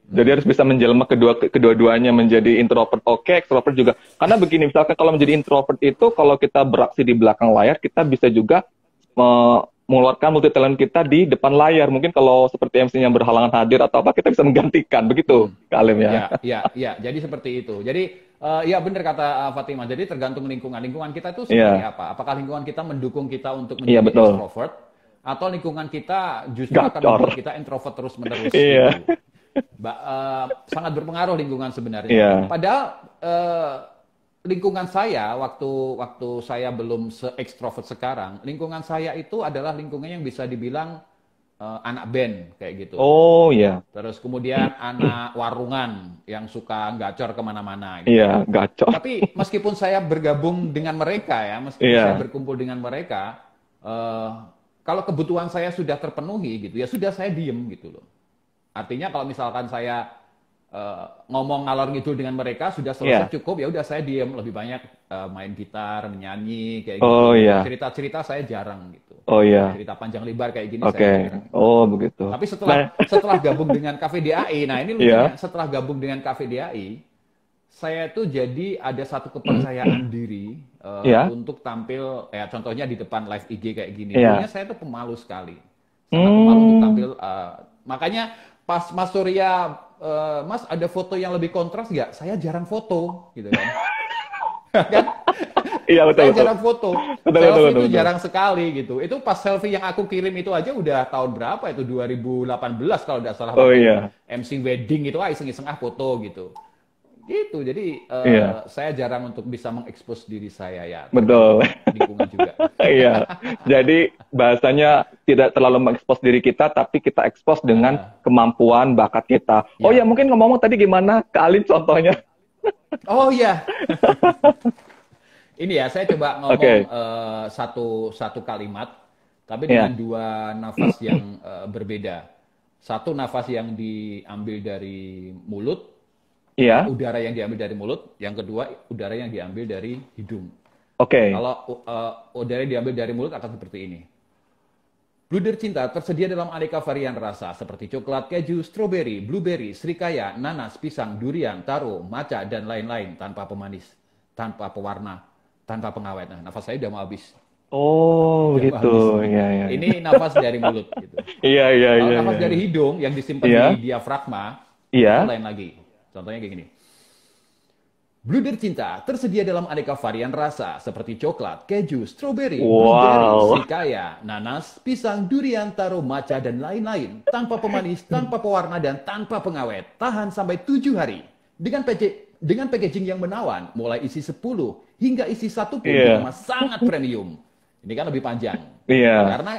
Jadi harus bisa menjelma kedua-duanya menjadi introvert oke, extrovert juga. Karena begini, misalkan kalau menjadi introvert itu kalau kita beraksi di belakang layar, kita bisa juga mengeluarkan multi talent kita di depan layar. Mungkin kalau seperti MC yang berhalangan hadir atau apa, kita bisa menggantikan. Begitu, Kak Alim ya. Ya. Jadi seperti itu. Jadi ya benar kata Fatimah. Jadi tergantung lingkungan. Lingkungan kita itu seperti Iya, apa? Apakah lingkungan kita mendukung kita untuk iya menjadi betul. extrovert, atau lingkungan kita justru akan membuat Gacor. kita introvert terus-menerus Iya, gitu. Sangat berpengaruh lingkungan sebenarnya. iya, Padahal lingkungan saya waktu waktu saya belum se-ekstrovert sekarang, lingkungan saya itu adalah lingkungan yang bisa dibilang anak band kayak gitu. oh iya, Terus kemudian anak warungan yang suka gacor kemana-mana gitu. iya, gacor. Tapi meskipun saya bergabung dengan mereka ya, meskipun saya Iya, berkumpul dengan mereka, eh, kalau kebutuhan saya sudah terpenuhi gitu, ya sudah saya diem gitu loh. Artinya kalau misalkan saya ngomong ngalor ngidul dengan mereka sudah iya, selesai cukup, ya udah saya diem, lebih banyak main gitar, menyanyi kayak oh gitu. iya, Cerita-cerita saya jarang gitu. oh iya, Cerita panjang lebar kayak gini oke, saya jarang. oh begitu. Tapi setelah Nah, setelah gabung dengan KVDAI, nah ini lucunya, iya, setelah gabung dengan KVDAI, saya tuh jadi ada satu kepercayaan diri iya, untuk tampil, ya contohnya di depan live IG kayak gini. iya. Dulunya saya tuh pemalu sekali, sangat pemalu untuk Hmm, tampil. Makanya pas Mas Surya, Mas ada foto yang lebih kontras nggak? Saya jarang foto, gitu kan? Kan? Iya, betul, Saya betul. jarang foto. Betul, betul, Selfie betul, itu betul. jarang sekali gitu. Itu pas selfie yang aku kirim itu aja udah tahun berapa itu? 2018 kalau tidak salah Oh waktu iya, MC wedding itu iseng-iseng foto gitu. Gitu. Jadi iya, saya jarang untuk bisa mengekspos diri saya ya, betul. tergantung lingkungan juga. Iya. Jadi bahasanya tidak terlalu mengekspos diri kita, tapi kita ekspos dengan Heeh. kemampuan bakat kita. Oh ya, Ya. mungkin ngomong tadi gimana ke Alin contohnya? Oh iya, ini ya saya coba ngomong Oke, satu satu kalimat, tapi dengan ya, dua nafas yang berbeda. Satu nafas yang diambil dari mulut, iya, udara yang diambil dari mulut. Yang kedua udara yang diambil dari hidung. oke. Kalau udara yang diambil dari mulut akan seperti ini. Bluder cinta tersedia dalam aneka varian rasa seperti coklat, keju, stroberi, blueberry, srikaya, nanas, pisang, durian, taro, matcha, dan lain-lain tanpa pemanis, tanpa pewarna, tanpa pengawet. Nah, nafas saya udah mau habis. Oh, Udah mau begitu. habis. Iya, iya, iya. Ini nafas dari mulut. Gitu. Iya, iya, Kalau iya, nafas iya. dari hidung yang disimpan Iya, di diafragma, itu iya. lain lagi. Contohnya kayak gini. Bluder cinta tersedia dalam aneka varian rasa seperti coklat, keju, stroberi, blueberry, Wow. srikaya, nanas, pisang, durian, taro, matcha, dan lain-lain. Tanpa pemanis, tanpa pewarna, dan tanpa pengawet. Tahan sampai 7 hari. Dengan packaging yang menawan, mulai isi 10 hingga isi 1 pun Iya, dikemas sangat premium. Ini kan lebih panjang. iya. Karena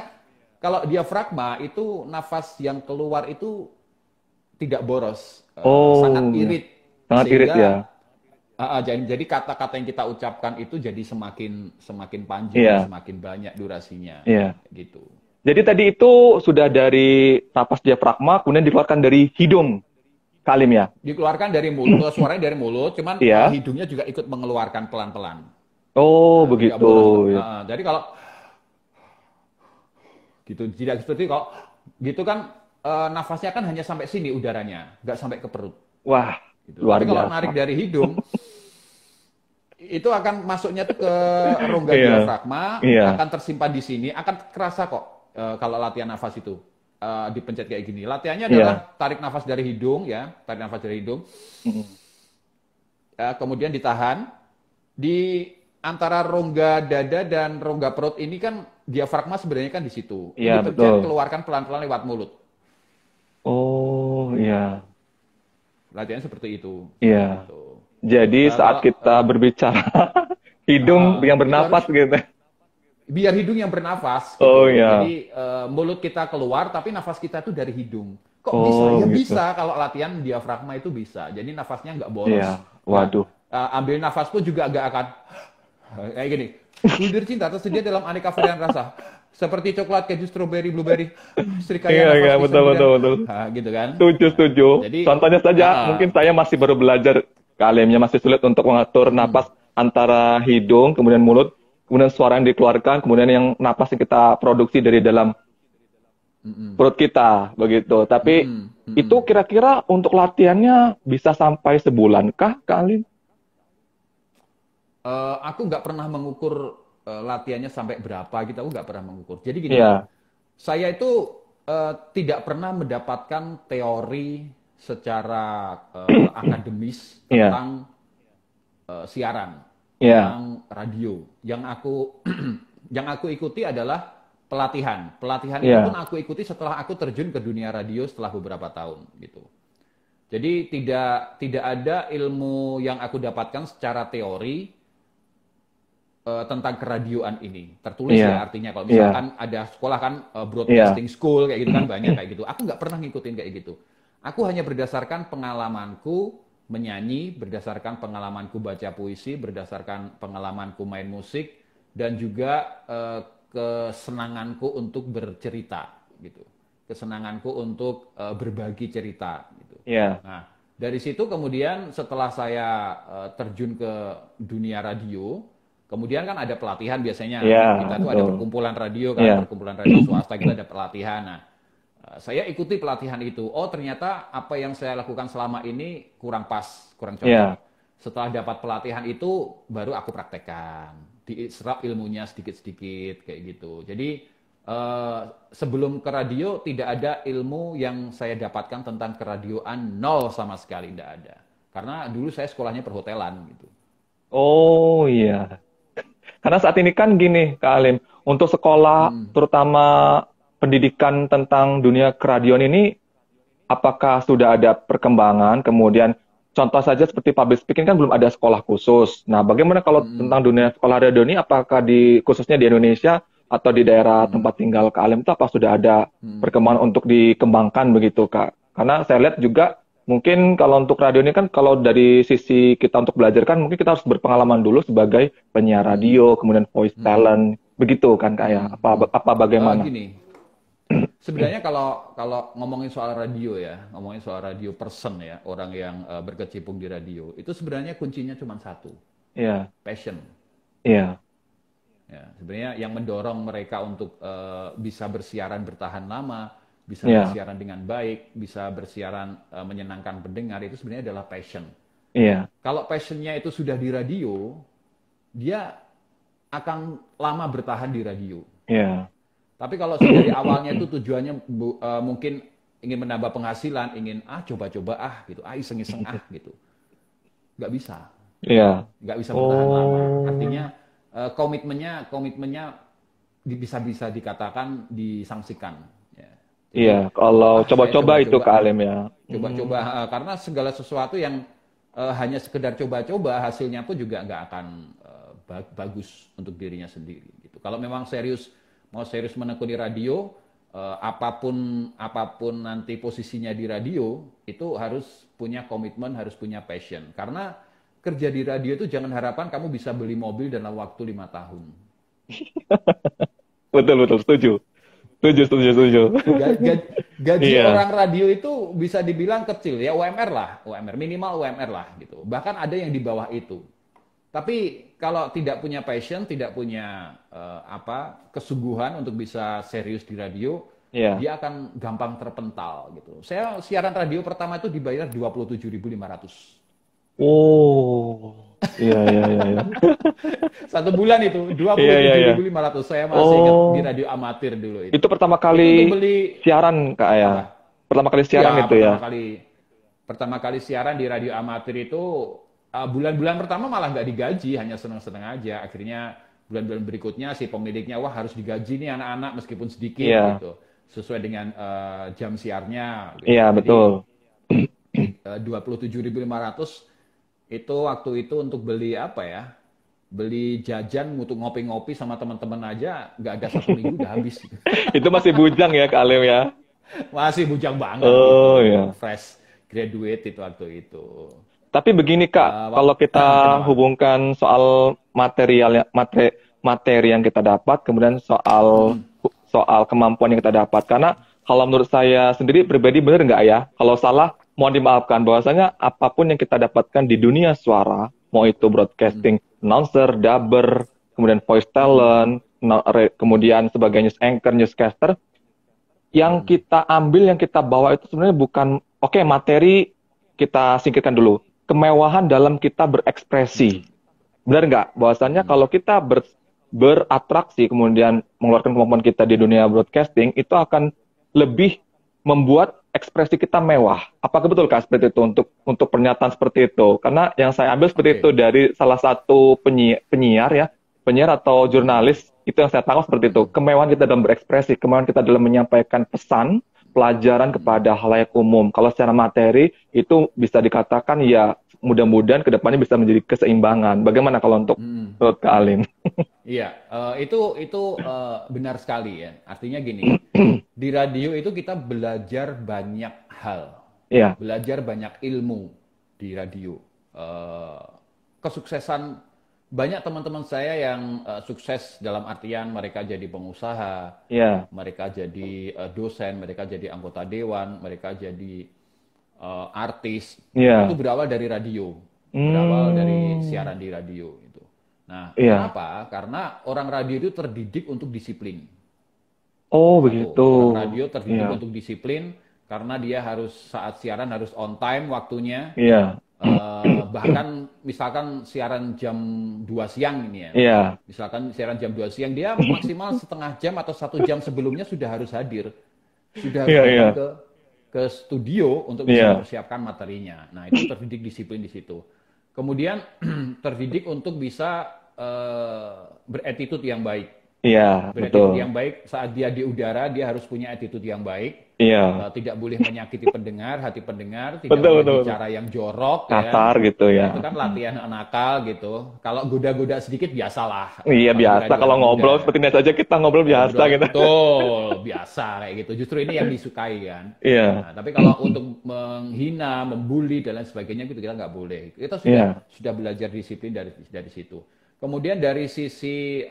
kalau diafragma itu nafas yang keluar itu tidak boros, sangat Oh, iya. irit. Sangat irit ya. Sehingga jadi kata-kata yang kita ucapkan itu jadi semakin semakin panjang, Iya, semakin banyak durasinya, iya. gitu. Jadi tadi itu sudah dari napas diafragma, kemudian dikeluarkan dari hidung, Kalim ya? Dikeluarkan dari mulut, suaranya dari mulut, cuman Iya. hidungnya juga ikut mengeluarkan pelan-pelan. Oh, Tidak begitu. boros. Ya. Jadi kalau gitu, tidak seperti kalau gitu kan nafasnya kan hanya sampai sini udaranya, nggak sampai ke perut. Wah, Gitu. luar Tapi kalau narik biasa. dari hidung, itu akan masuknya tuh ke rongga Iya, diafragma, iya. akan tersimpan di sini, akan kerasa kok kalau latihan nafas itu dipencet kayak gini. Latihannya adalah Iya. tarik nafas dari hidung ya, tarik nafas dari hidung, Mm. kemudian ditahan di antara rongga dada dan rongga perut ini kan diafragma sebenarnya kan di situ. Iya, Ini betul. pencet keluarkan pelan-pelan lewat mulut. Oh, iya. Latihannya seperti itu. Iya. Gitu. Jadi saat Kalau kita berbicara, hidung yang itu harus bernapas gitu. biar hidung yang bernafas Oh, gitu. iya. Jadi mulut kita keluar tapi nafas kita tuh dari hidung. Kok bisa? Oh, Ya gitu. bisa kalau latihan diafragma itu bisa. Jadi nafasnya nggak boros. Iya. Nah, Waduh. ambil nafas pun juga agak akan kayak gini. Blunder cinta tersedia dalam aneka varian rasa. Seperti coklat, keju, stroberi, blueberry, Iya, serikaya, iya, nafas betul, pisang, durian. betul, betul. Nah, gitu kan. Setuju, Nah, setuju. jadi Contohnya saja, uh, mungkin saya masih baru belajar, Kalimnya masih sulit untuk mengatur napas antara hidung, kemudian mulut, kemudian suara yang dikeluarkan, kemudian yang napas yang kita produksi dari dalam perut kita, begitu. Tapi itu kira-kira untuk latihannya bisa sampai sebulan kah, Kalim? aku nggak pernah mengukur latihannya sampai berapa gitu. Aku nggak pernah mengukur. Jadi gini, Iya, saya itu tidak pernah mendapatkan teori secara akademis iya, tentang siaran, iya, tentang radio. Yang aku yang aku ikuti adalah pelatihan. Pelatihan itu pun iya, aku ikuti setelah aku terjun ke dunia radio setelah beberapa tahun gitu. Jadi tidak ada ilmu yang aku dapatkan secara teori tentang keradioan ini. Tertulis ya iya, artinya kalau iya, misalkan ada sekolah kan iya, broadcasting school kayak gitu kan banyak kayak gitu. Aku nggak pernah ngikutin kayak gitu. Aku hanya berdasarkan pengalamanku menyanyi, berdasarkan pengalamanku baca puisi, berdasarkan pengalamanku main musik dan juga kesenanganku untuk bercerita gitu. Kesenanganku untuk berbagi cerita gitu. iya, Nah, dari situ kemudian setelah saya terjun ke dunia radio, kemudian kan ada pelatihan biasanya. iya, Kita tuh ada betul. perkumpulan radio kan, Iya, perkumpulan radio swasta, kita ada pelatihan. Nah, saya ikuti pelatihan itu. Oh, ternyata apa yang saya lakukan selama ini kurang pas, kurang cocok. iya, Setelah dapat pelatihan itu, baru aku praktekkan. Diserap ilmunya sedikit-sedikit, kayak gitu. Jadi, sebelum ke radio, tidak ada ilmu yang saya dapatkan tentang keradioan, nol sama sekali, tidak ada. Karena dulu saya sekolahnya perhotelan, gitu. oh iya. Karena saat ini kan gini, Kak Alim, untuk sekolah, Hmm. terutama pendidikan tentang dunia keradion ini, apakah sudah ada perkembangan? Kemudian, contoh saja seperti public speaking kan belum ada sekolah khusus. Nah, bagaimana kalau Hmm. tentang dunia sekolah radio ini, apakah khususnya di Indonesia atau di daerah Hmm. tempat tinggal Kak Alim itu apa sudah ada Hmm. perkembangan untuk dikembangkan begitu, Kak? Karena saya lihat juga mungkin kalau untuk radio ini kan kalau dari sisi kita untuk belajar kan mungkin kita harus berpengalaman dulu sebagai penyiar Hmm. radio, kemudian voice Hmm. talent, begitu kan Kak ya? Hmm. Hmm. Apa bagaimana? Gini, sebenarnya kalau kalau ngomongin soal radio ya, ngomongin soal radio person ya, orang yang berkecimpung di radio, itu sebenarnya kuncinya cuma satu, Iya, passion. iya, Ya, sebenarnya yang mendorong mereka untuk bisa bersiaran bertahan lama, bisa iya, bersiaran dengan baik, bisa bersiaran menyenangkan pendengar, itu sebenarnya adalah passion. iya, Kalau passionnya itu sudah di radio, dia akan lama bertahan di radio. iya, Tapi kalau dari awalnya itu tujuannya mungkin ingin menambah penghasilan, ingin coba-coba gitu, iseng-iseng gitu, nggak bisa, iya. nggak bisa bertahan lama. Oh, Artinya komitmennya bisa dikatakan disangsikan. Ya. Jadi iya. Kalau saya coba-coba itu coba-coba Kak Alim ya. coba-coba karena segala sesuatu yang hanya sekedar coba-coba hasilnya pun juga nggak akan bagus untuk dirinya sendiri. Gitu. Kalau memang mau serius menekuni radio, apapun nanti posisinya di radio itu harus punya komitmen, harus punya passion. Karena kerja di radio itu jangan harapan kamu bisa beli mobil dalam waktu 5 tahun. Betul, betul, setuju. Setuju, setuju, setuju. Gaji Iya, orang radio itu bisa dibilang kecil ya, UMR lah, UMR minimal UMR lah gitu. Bahkan ada yang di bawah itu. Tapi kalau tidak punya passion, tidak punya kesungguhan untuk bisa serius di radio, iya. dia akan gampang terpental gitu. Saya siaran radio pertama itu dibayar 27.500. Oh, iya, iya, iya, iya. Satu bulan itu dua Iya, puluh iya, tujuh iya. ribu lima ratus. Saya masih ingat di Oh, radio amatir dulu itu. itu pertama Itu untuk kali beli siaran Kak ya? apa? Pertama kali siaran Iya, itu ya? pertama kali siaran di radio amatir itu bulan-bulan pertama malah nggak digaji, hanya seneng-seneng aja. Akhirnya bulan-bulan berikutnya si pemiliknya wah harus digaji nih anak-anak meskipun sedikit Iya, gitu, sesuai dengan jam siarnya iya, gitu. Jadi betul. 27.500 itu waktu itu untuk beli apa ya? Beli jajan untuk ngopi-ngopi sama teman-teman aja nggak ada 1 minggu udah habis. Itu masih bujang ya Kak Alim ya? Masih bujang banget itu, Oh, iya. fresh graduate itu waktu itu. Tapi begini Kak, kalau kita Kenapa? hubungkan soal material materi yang kita dapat, kemudian soal Mm-mm. soal kemampuan yang kita dapat. Karena kalau menurut saya sendiri pribadi benar nggak ya? Kalau salah, mohon dimaafkan. Bahwasanya apapun yang kita dapatkan di dunia suara, mau itu broadcasting, announcer, dubber, kemudian voice Mm-mm. talent, kemudian sebagai news anchor, newscaster, yang Mm-mm. kita ambil, yang kita bawa itu sebenarnya bukan, oke, materi kita singkirkan dulu. Kemewahan dalam kita berekspresi. Mm-mm. Benar nggak? Bahwasannya Mm-mm. kalau kita beratraksi, kemudian mengeluarkan kemampuan kita di dunia broadcasting, itu akan lebih membuat ekspresi kita mewah. Apakah betul Kak seperti itu untuk pernyataan seperti itu? Karena yang saya ambil seperti itu Oke. dari salah satu penyiar ya, penyiar atau Mm-mm. jurnalis, itu yang saya tangkap seperti itu. Mm-mm. Kemewahan kita dalam berekspresi, kemewahan kita dalam menyampaikan pesan, pelajaran Mm-mm. kepada halayak umum. Kalau secara materi itu bisa dikatakan ya mudah-mudahan kedepannya bisa menjadi keseimbangan. Bagaimana kalau untuk Mm-mm. Kak Alim? Iya, itu benar sekali ya. Artinya gini, di radio itu kita belajar banyak hal, Iya, belajar banyak ilmu di radio. Eh, Kesuksesan banyak teman-teman saya yang sukses dalam artian mereka jadi pengusaha, iya, mereka jadi dosen, mereka jadi anggota dewan, mereka jadi artis. Itu iya. berawal dari radio, berawal dari Hmm, siaran di radio itu. Nah, iya. kenapa? Karena orang radio itu terdidik untuk disiplin. Oh, Satu, begitu. orang radio terdidik Iya, untuk disiplin karena dia harus saat siaran harus on time waktunya. iya, Bahkan misalkan siaran jam 2 siang ini ya. iya, Misalkan siaran jam 2 siang, dia maksimal setengah jam atau 1 jam sebelumnya sudah harus hadir. Sudah harus iya, iya, datang ke studio untuk bisa iya, mempersiapkan materinya. Nah, itu terdidik disiplin di situ. Kemudian terdidik untuk bisa berattitude yang baik. Iya, Berattitude betul. yang baik saat dia di udara, dia harus punya attitude yang baik. Iya, Tidak boleh menyakiti pendengar, hati pendengar, tidak betul, boleh betul, betul. bicara yang jorok, ya kan? Kasar gitu Ya ya. itu kan latihan nakal gitu. Kalau goda-goda sedikit biasalah, Iya, apalagi biasa radio kalau anak muda. ngobrol seperti ini saja kita ngobrol biasa Ngobrol, gitu. betul, biasa kayak gitu. Justru ini yang disukai kan. Iya, Nah, tapi kalau untuk menghina, membuli dan lain sebagainya itu kita nggak boleh. Kita iya, sudah belajar disiplin dari situ. Kemudian dari sisi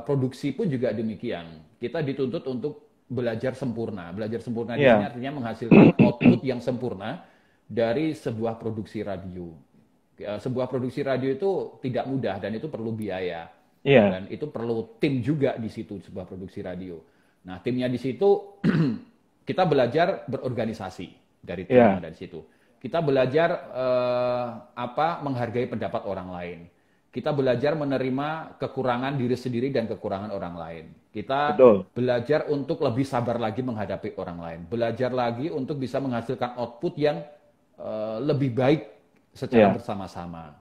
produksi pun juga demikian. Kita dituntut untuk belajar sempurna. Belajar sempurna di sini iya, artinya menghasilkan output yang sempurna dari sebuah produksi radio. Sebuah produksi radio itu tidak mudah dan itu perlu biaya. iya, Dan itu perlu tim juga di situ sebuah produksi radio. Nah, timnya di situ kita belajar berorganisasi dari timnya iya, dari situ. Kita belajar menghargai pendapat orang lain. Kita belajar menerima kekurangan diri sendiri dan kekurangan orang lain. Kita betul. belajar untuk lebih sabar lagi menghadapi orang lain. Belajar lagi untuk bisa menghasilkan output yang lebih baik secara Iya. bersama-sama.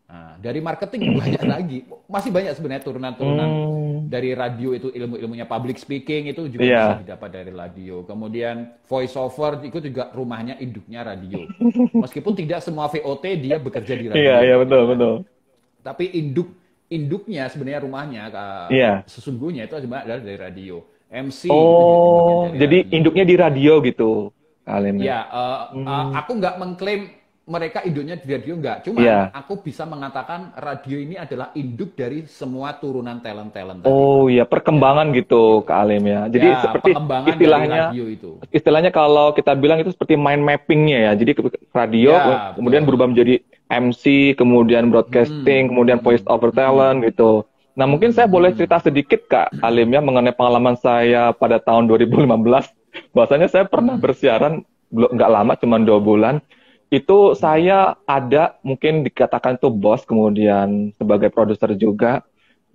Nah, dari marketing banyak lagi, masih banyak sebenarnya turunan-turunan Hmm, dari radio itu ilmu-ilmunya public speaking itu juga bisa iya, didapat dari radio. Kemudian voice over itu juga rumahnya induknya radio. Meskipun tidak semua VOT dia bekerja di iya, iya, radio betul, gitu kan. betul. Tapi induknya sebenarnya rumahnya Iya. sesungguhnya itu sebenarnya adalah dari radio. MC itu juga induknya Oh, dari jadi radio. induknya di radio gitu, Kalimnya. Ya, Hmm, aku nggak mengklaim mereka induknya di radio nggak. Cuman iya. aku bisa mengatakan radio ini adalah induk dari semua turunan talent-talent tadi. Oh, iya, Ya, perkembangan gitu, gitu. Kak Alim ya. Jadi Ya, seperti pengembangan dari istilahnya, radio itu. istilahnya kalau kita bilang itu seperti mind mappingnya ya. Jadi radio Ya, kemudian berubah betul. menjadi MC, kemudian broadcasting, Mm-mm, kemudian voice mm-mm, over mm-mm, talent gitu. Nah, mungkin saya mm-mm, boleh mm-mm. cerita sedikit Kak Alim ya mengenai pengalaman saya pada tahun 2015. Bahwasanya saya pernah Mm-mm, bersiaran belum nggak lama, cuma 2 bulan. Itu mm-mm, saya ada mungkin dikatakan itu bos, kemudian sebagai produser juga.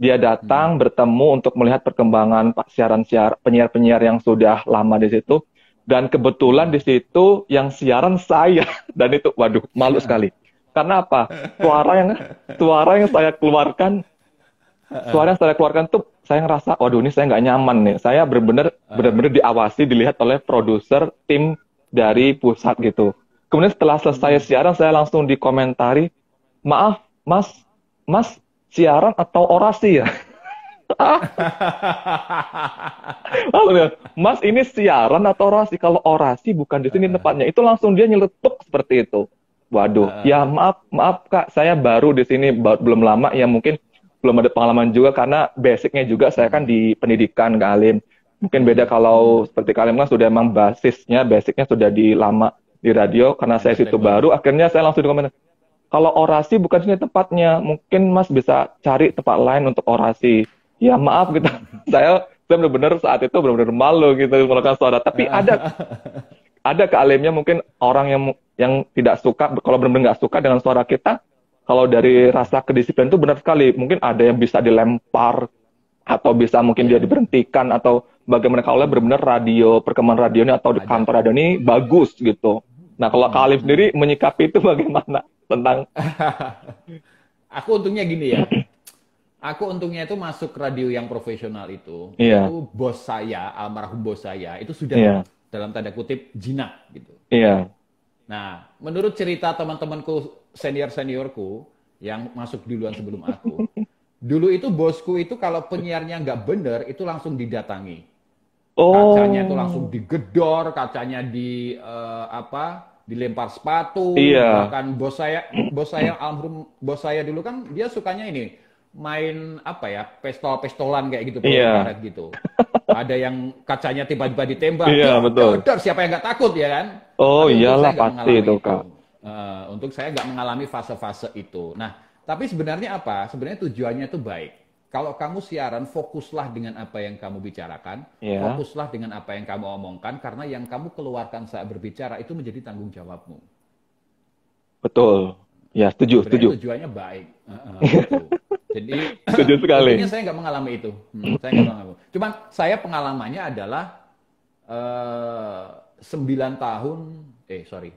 Dia mm-mm. datang bertemu untuk melihat perkembangan siaran-siar penyiar-penyiar yang sudah lama di situ. Dan kebetulan di Mm-mm. situ yang siaran saya dan itu waduh malu sekali. Karena apa? Suara yang suara yang saya keluarkan, suara yang saya keluarkan tuh saya ngerasa, waduh ini saya nggak nyaman nih. Saya benar-benar benar-benar diawasi, dilihat oleh produser tim dari pusat gitu. Kemudian setelah selesai Mm-mm. siaran, saya langsung dikomentari, maaf, Mas, Mas siaran atau orasi ya? Lalu dia, Mas ini siaran atau orasi? Kalau orasi bukan di sini tempatnya. Itu langsung dia nyeletuk seperti itu. Waduh, ya maaf, maaf Kak, saya baru di sini belum lama ya mungkin belum ada pengalaman juga karena basicnya juga saya kan Mm-mm, di pendidikan Kak Alim. Mungkin beda mm-mm, kalau mm-mm. seperti Kak Alim kan sudah emang basicnya sudah di lama di radio karena saya Entry situ level. baru akhirnya saya langsung dikomen kalau orasi bukan sini tempatnya, mungkin Mas bisa cari tempat lain untuk orasi. Ya maaf gitu. Saya benar-benar saat itu benar-benar malu gitu melakukan suara. Tapi ada kealimnya mungkin orang yang tidak suka kalau benar-benar nggak suka dengan suara kita. Kalau dari rasa kedisiplinan itu benar sekali. Mungkin ada yang bisa dilempar atau bisa mungkin dia Iya. diberhentikan atau bagaimana kalau Mm-mm. benar-benar perkembangan radio ini atau di Ada. kantor radio ini bagus gitu. Nah kalau Kak Mm-mm, Alif mm-mm. sendiri menyikapi itu bagaimana tentang Aku untungnya gini ya. Aku untungnya itu masuk radio yang profesional iya, itu bos saya, almarhum bos saya, itu sudah iya, dalam tanda kutip jinak gitu. iya, Nah, menurut cerita teman-temanku senior-seniorku yang masuk duluan sebelum aku, dulu itu bosku itu kalau penyiarnya nggak bener itu langsung didatangi. Kacanya itu langsung oh, digedor, kacanya dilempar sepatu, iya, bahkan bos saya almarhum bos saya dulu kan dia sukanya ini main apa ya, pistol-pistolan kayak gitu, peluru iya, karet gitu. Ada yang kacanya tiba-tiba ditembak, iya, dor, betul. dor, dor, siapa yang nggak takut ya kan? Oh Tapi untuk iyalah saya nggak pasti mengalami itu itu. Kak. Untuk saya nggak mengalami fase-fase itu. Nah, tapi sebenarnya apa? Sebenarnya tujuannya itu baik. Kalau kamu siaran, fokuslah dengan apa yang kamu bicarakan, Iya, fokuslah dengan apa yang kamu omongkan, karena yang kamu keluarkan saat berbicara itu menjadi tanggung jawabmu. betul. Ya, setuju, Sebenarnya setuju. tujuannya baik, gitu. Jadi Setuju untungnya sekali. saya nggak mengalami itu. Saya nggak mengalami. Cuman saya pengalamannya adalah 9 tahun, sorry,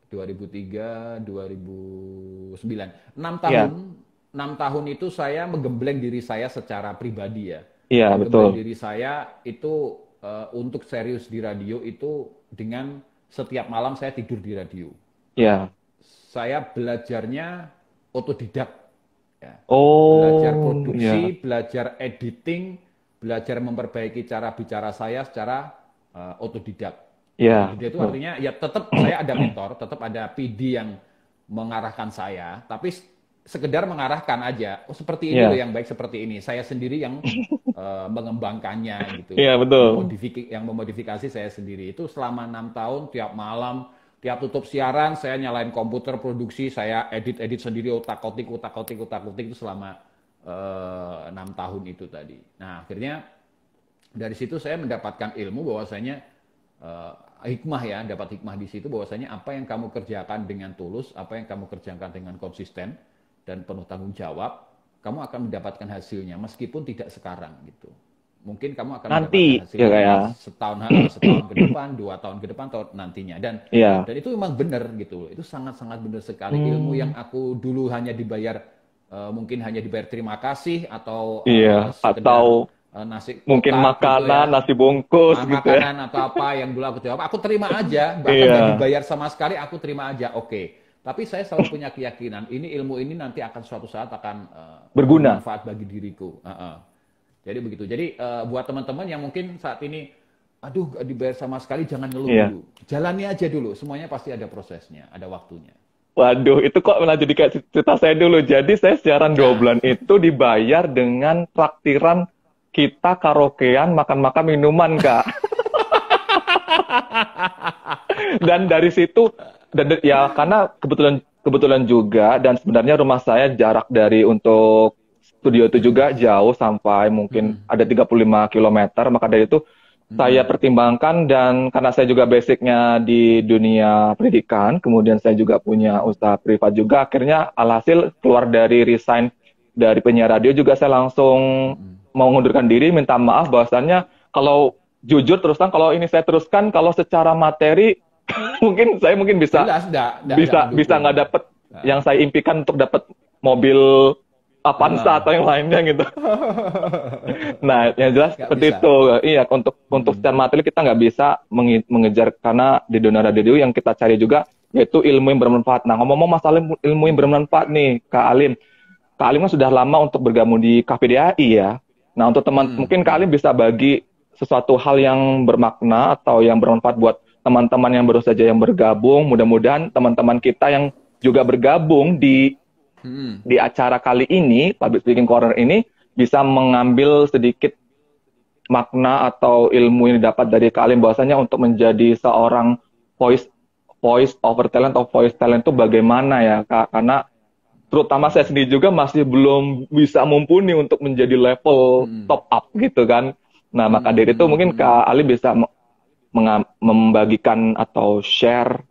2003, 2009, 6 tahun, Iya, tahun itu saya menggembleng diri saya secara pribadi ya. Iya, Menggembleng betul. diri saya itu untuk serius di radio itu dengan setiap malam saya tidur di radio. Iya. Saya belajarnya otodidak, ya. Belajar Oh, iya. produksi, belajar editing, belajar memperbaiki cara bicara saya secara otodidak. Iya, Otodidak itu betul. artinya ya tetap saya ada mentor, tetap ada PD yang mengarahkan saya, tapi sekedar mengarahkan aja. Oh, seperti ini loh Iya. yang baik seperti ini. Saya sendiri yang mengembangkannya gitu, Iya, betul. memodifikasi saya sendiri. Itu selama 6 tahun tiap malam, tiap tutup siaran saya nyalain komputer produksi, saya edit sendiri utak-atik itu selama 6 tahun itu tadi. Nah akhirnya dari situ saya mendapatkan ilmu bahwasanya hikmah ya, dapat hikmah di situ bahwasanya apa yang kamu kerjakan dengan tulus, apa yang kamu kerjakan dengan konsisten dan penuh tanggung jawab, kamu akan mendapatkan hasilnya meskipun tidak sekarang gitu. Mungkin kamu akan mendapatkan Nanti, ya hasilnya kayak. setahun ke depan, 2 tahun ke depan, atau nantinya. Iya. Dan itu memang benar gitu. Itu sangat-sangat benar sekali. Ilmu yang Hmm, aku dulu hanya dibayar mungkin hanya dibayar terima kasih atau iya. Atau sekedar nasi mungkin kotak gitu makanan, ya, nasi bungkus gitu ya. makanan atau apa yang dulu aku jawab, aku terima aja, bahkan nggak Iya. dibayar sama sekali, aku terima aja, oke. Tapi saya selalu punya keyakinan, ini ilmu ini nanti akan suatu saat akan Berguna. bermanfaat bagi diriku. Jadi begitu. Jadi buat teman-teman yang mungkin saat ini, aduh nggak dibayar sama sekali, jangan ngeluh Iya. dulu. Jalani aja dulu, semuanya pasti ada prosesnya, ada waktunya. Waduh, itu kok malah jadi kayak cerita saya dulu. Jadi saya siaran 2 bulan Nah, itu dibayar dengan traktiran kita karaokean, makan-makan minuman, Kak. Dan dari situ, ya karena kebetulan kebetulan juga, dan sebenarnya rumah saya jarak dari untuk studio itu juga jauh sampai mungkin mm-mm, ada 35 kilometer. Maka dari itu saya mm-mm, pertimbangkan, dan karena saya juga basicnya di dunia pendidikan, kemudian saya juga punya usaha privat juga, akhirnya alhasil keluar dari resign dari penyiar radio juga saya langsung mm-mm. mengundurkan diri, minta maaf bahwasannya kalau jujur terus terang, kalau ini saya teruskan, kalau secara materi mungkin saya mungkin bisa Jelas, enggak bisa bisa mendukung. nggak dapet Nah, yang saya impikan untuk dapat mobil Avanza atau yang lainnya gitu. Nah, yang jelas nggak seperti bisa. itu. Iya, untuk Mm-mm. secara materi kita nggak bisa mengejar, karena di dunia radio yang kita cari juga yaitu ilmu yang bermanfaat. Nah, ngomong-ngomong masalah ilmu yang bermanfaat nih, Kak Alim. Kak Alim kan sudah lama untuk bergabung di KPDAI ya. Nah, untuk teman, Mm-mm, mungkin Kak mm-mm. Alim bisa bagi sesuatu hal yang bermakna atau yang bermanfaat buat teman-teman yang baru saja yang bergabung. Mudah-mudahan teman-teman kita yang juga bergabung Mm-mm. di acara kali ini, Public Speaking Corner ini, bisa mengambil sedikit makna atau ilmu yang didapat dari Kak Alim, bahwasanya untuk menjadi seorang voice voice over talent atau voice talent itu bagaimana ya Kak? Karena terutama saya sendiri juga masih belum bisa mumpuni untuk menjadi level Mm-mm. top up gitu kan. Nah, maka Mm-mm, dari itu mm-mm, mungkin mm-mm. Kak Ali bisa membagikan atau share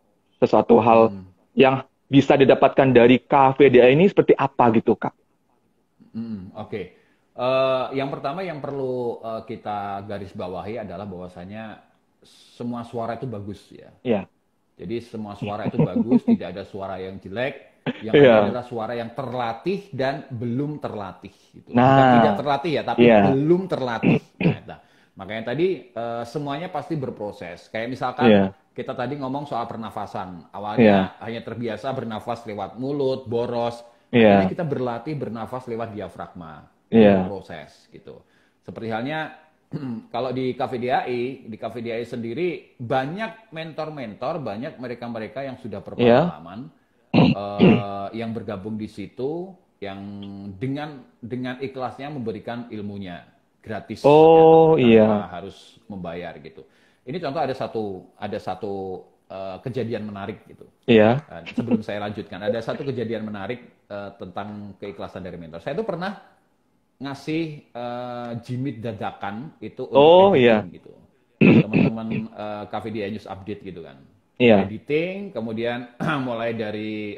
sesuatu hal Mm-mm. yang bisa didapatkan dari KVDA ini seperti apa gitu, Kak? Oke. Yang pertama yang perlu kita garis bawahi adalah bahwasanya semua suara itu bagus ya. Iya. Jadi semua suara itu bagus, tidak ada suara yang jelek. Yang ada Iya. adalah suara yang terlatih dan belum terlatih. Gitu. Bukan tidak Nah, terlatih ya, tapi iya. belum terlatih. Nah, makanya tadi semuanya pasti berproses. Kayak misalkan Iya. kita tadi ngomong soal pernafasan. Iya. Awalnya hanya terbiasa bernafas lewat mulut, boros. Akhirnya Iya. kita berlatih bernafas lewat diafragma. Itu Iya. berproses gitu. Seperti halnya kalau di KVDI sendiri banyak mentor-mentor, banyak mereka-mereka yang sudah Iya. berpengalaman, yang bergabung di situ, yang dengan ikhlasnya memberikan ilmunya gratis ya, Oh, tanpa iya. harus membayar gitu. Ini contoh ada satu kejadian menarik gitu. Iya. Sebelum saya lanjutkan, ada satu kejadian menarik tentang keikhlasan dari mentor. Saya itu pernah ngasih jimit dadakan itu untuk Oh, iya. editing gitu. Teman-teman KVDI News Update gitu kan. Iya. Editing, kemudian mulai dari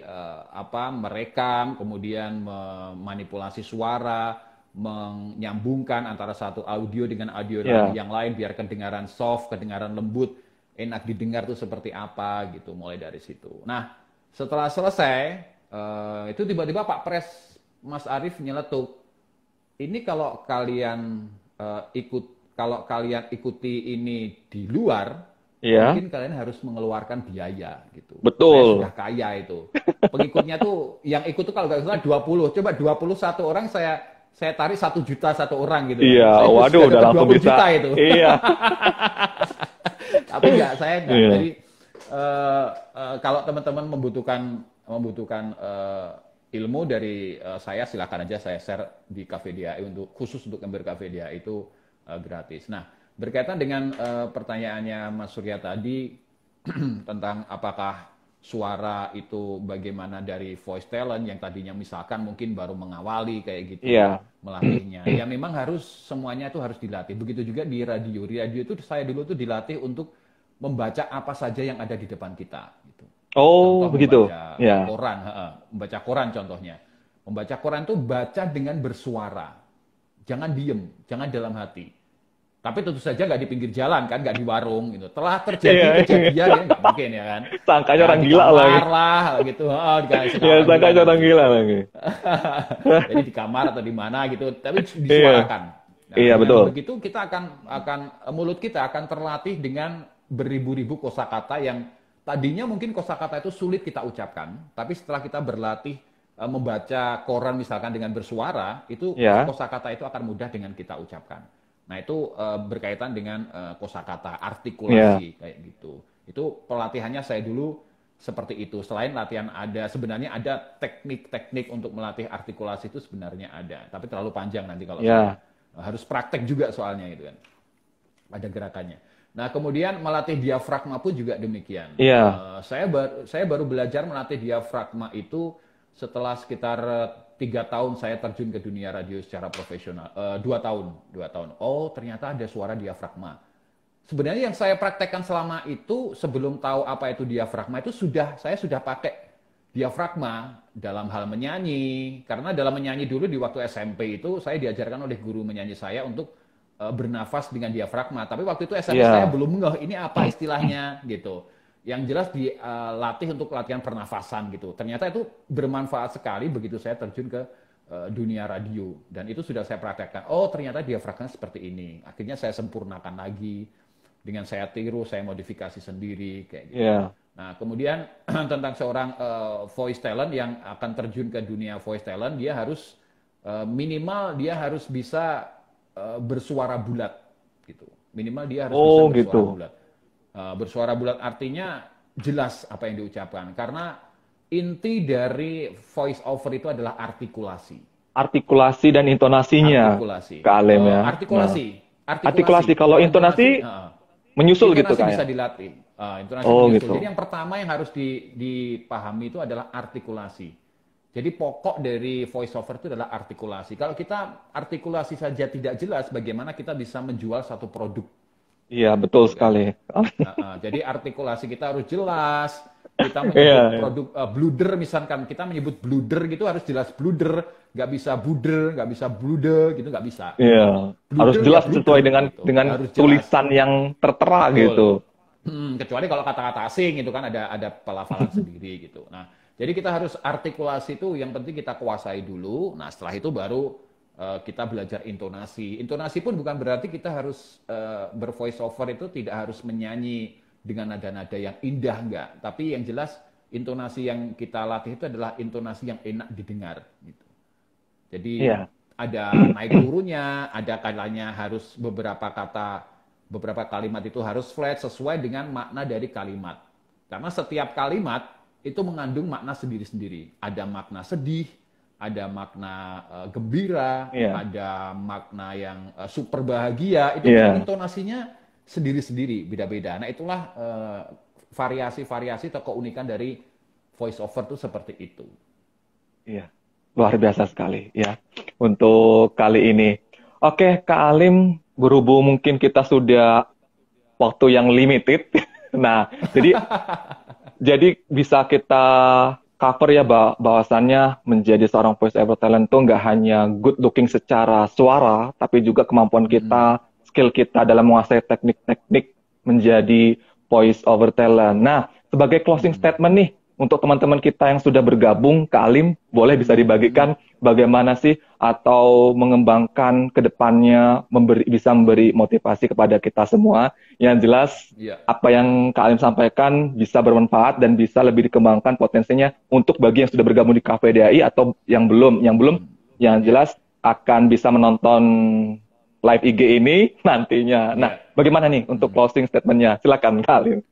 merekam, kemudian memanipulasi suara, menyambungkan antara satu audio dengan audio Iya. yang lain biar kedengaran soft, kedengaran lembut, enak didengar tuh seperti apa gitu, mulai dari situ. Nah, setelah selesai itu tiba-tiba Pak Pres Mas Arief nyeletuk, ini kalau kalian kalau kalian ikuti ini di luar, Iya, mungkin kalian harus mengeluarkan biaya gitu. Saya betul. sudah kaya itu. Pengikutnya tuh yang ikut tuh kalau nggak salah 20. Coba 21 orang saya tarik 1 juta satu orang gitu kan. Iya, Saya itu waduh, sudah udah dapat langsung 20 bisa. juta itu. Iya, Tapi enggak, saya enggak. iya, Jadi kalau teman-teman membutuhkan ilmu dari saya, silakan aja saya share di Cafe DAI untuk khusus untuk member Cafe DAI itu gratis. Nah, berkaitan dengan pertanyaannya Mas Surya tadi tentang apakah suara itu bagaimana dari voice talent yang tadinya misalkan mungkin baru mengawali kayak gitu iya, melatihnya. Ya memang harus semuanya itu harus dilatih. Begitu juga di radio. Di radio itu saya dulu tuh dilatih untuk membaca apa saja yang ada di depan kita gitu. oh Contoh begitu, membaca ya, koran, membaca koran contohnya. Membaca koran itu baca dengan bersuara. Jangan diem, jangan dalam hati. Tapi tentu saja nggak di pinggir jalan kan, nggak di warung gitu. Telah terjadi iya, kejadian ya nggak mungkin ya kan. sangkanya Ya orang di gila lagi, kamar lah gitu, dikasih ya orang gila sangkanya orang nanti. gila lagi, Jadi di kamar atau di mana gitu, tapi iya, disuarakan. Nah, iya dengan betul, begitu kita akan mulut kita akan terlatih dengan beribu-ribu kosakata yang tadinya mungkin kosakata itu sulit kita ucapkan, tapi setelah kita berlatih membaca koran misalkan dengan bersuara, itu ya, kosakata itu akan mudah dengan kita ucapkan. Nah, itu berkaitan dengan kosakata, ya, artikulasi kayak gitu. Itu pelatihannya saya dulu seperti itu. Selain latihan sebenarnya ada teknik-teknik untuk melatih artikulasi itu sebenarnya ada. Tapi terlalu panjang nanti kalau saya ya, harus praktek juga soalnya itu kan. Ada gerakannya. Nah, kemudian melatih diafragma pun juga demikian. iya, Saya baru belajar melatih diafragma itu setelah sekitar 3 tahun saya terjun ke dunia radio secara profesional. 2 tahun. Oh, ternyata ada suara diafragma. Sebenarnya yang saya praktekkan selama itu sebelum tahu apa itu diafragma itu saya sudah pakai diafragma dalam hal menyanyi. Karena dalam menyanyi dulu di waktu SMP itu saya diajarkan oleh guru menyanyi saya untuk bernafas dengan diafragma. Tapi waktu itu SMP saya iya, belum ngeh ini apa istilahnya gitu. Yang jelas dilatih untuk latihan pernafasan gitu. Ternyata itu bermanfaat sekali begitu saya terjun ke dunia radio dan itu sudah saya praktekkan. Oh, ternyata diafragma seperti ini. Akhirnya saya sempurnakan lagi dengan saya tiru, saya modifikasi sendiri kayak gitu. iya, Nah, kemudian tentang seorang voice talent yang akan terjun ke dunia voice talent, dia harus minimal dia harus bisa bersuara bulat gitu. Minimal dia harus bisa oh bersuara gitu, bulat. Bersuara bulat artinya jelas apa yang diucapkan karena inti dari voice over itu adalah artikulasi. artikulasi dan intonasinya, Artikulasi. Kak Alem ya, nah, Artikulasi. artikulasi, kalau Kalau intonasi intonasi, menyusul gitu intonasi bisa kayak, dilatih. Intonasi oh menyusul. gitu, Jadi yang pertama yang harus dipahami itu adalah artikulasi. Jadi pokok dari voice over itu adalah artikulasi. Kalau kita artikulasi saja tidak jelas, bagaimana kita bisa menjual satu produk? iya betul Gitu kan. sekali, Jadi artikulasi kita harus jelas. Kita iya, menyebut iya. produk bluder misalkan kita menyebut bluder gitu harus jelas bluder, nggak bisa buder, nggak bisa blude gitu nggak bisa. Iya, harus Bluder ya jelas sesuai bluder gitu, dengan harus jelas. tulisan yang tertera Betul. gitu. Kecuali kalau kata-kata asing itu kan ada pelafalan sendiri gitu. Nah, jadi kita harus artikulasi itu yang penting kita kuasai dulu. Nah, setelah itu baru kita belajar intonasi. Intonasi pun bukan berarti kita harus bervoice over itu tidak harus menyanyi dengan nada-nada yang indah enggak. Tapi yang jelas intonasi yang kita latih itu adalah intonasi yang enak didengar gitu. Jadi Iya. ada naik turunnya, ada kalanya harus beberapa kalimat itu harus flat sesuai dengan makna dari kalimat. Karena setiap kalimat itu mengandung makna sendiri-sendiri. Ada makna sedih, ada makna gembira, Iya. ada makna yang super bahagia. Itu Iya. intonasinya sendiri-sendiri, beda-beda. Nah, itulah variasi-variasi atau keunikan dari voice over itu seperti itu. Iya. Luar biasa sekali ya untuk kali ini. Oke, Kak Alim, berhubung mungkin kita sudah waktu yang limited. Nah, jadi bisa kita cover ya bahwasannya menjadi seorang voice over talent itu nggak hanya good looking secara suara, tapi juga kemampuan kita, skill kita dalam menguasai teknik-teknik menjadi voice over talent. Nah, sebagai closing statement nih, Untuk teman-teman kita yang sudah bergabung ke Alim, boleh bisa dibagikan bagaimana sih atau mengembangkan ke depannya bisa memberi motivasi kepada kita semua. Yang jelas Iya. apa yang Kak Alim sampaikan bisa bermanfaat dan bisa lebih dikembangkan potensinya untuk bagi yang sudah bergabung di KPDAI atau yang belum. Yang belum, yang Iya. jelas akan bisa menonton live IG ini nantinya. Nah, Iya. bagaimana nih untuk closing statement-nya? Silakan, Kak Alim.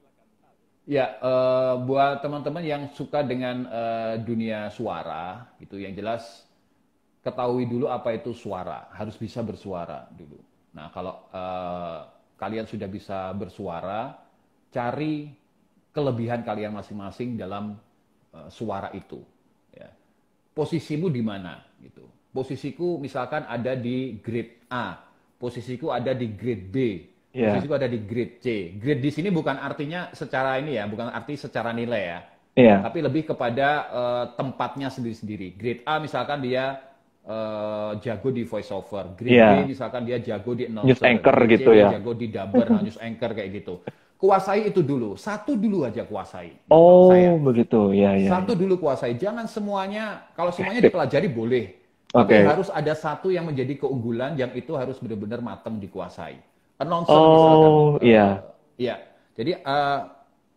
Ya, buat teman-teman yang suka dengan dunia suara, gitu, yang jelas ketahui dulu apa itu suara, harus bisa bersuara dulu. Nah, kalau kalian sudah bisa bersuara, cari kelebihan kalian masing-masing dalam suara itu. Ya. Posisimu di mana? Gitu. Posisiku misalkan ada di grade A, posisiku ada di grade B, Iya, posisiku ada di grade C. Grade di sini bukan artinya secara ini ya, bukan arti secara nilai ya, iya. tapi lebih kepada tempatnya sendiri-sendiri. Grade A misalkan dia jago di voice over, grade B Iya, misalkan dia jago di news announcer, anchor grade C gitu dia ya. jago di dubber, news anchor kayak gitu. Kuasai itu dulu, satu dulu aja kuasai. Kalau Oh, saya, begitu. Ya, ya, ya. satu dulu kuasai, jangan semuanya, kalau semuanya Sip. dipelajari boleh, tapi Oke. harus ada satu yang menjadi keunggulan yang itu harus benar-benar matang dikuasai. Announcer misalkan, Oh, iya. ya, jadi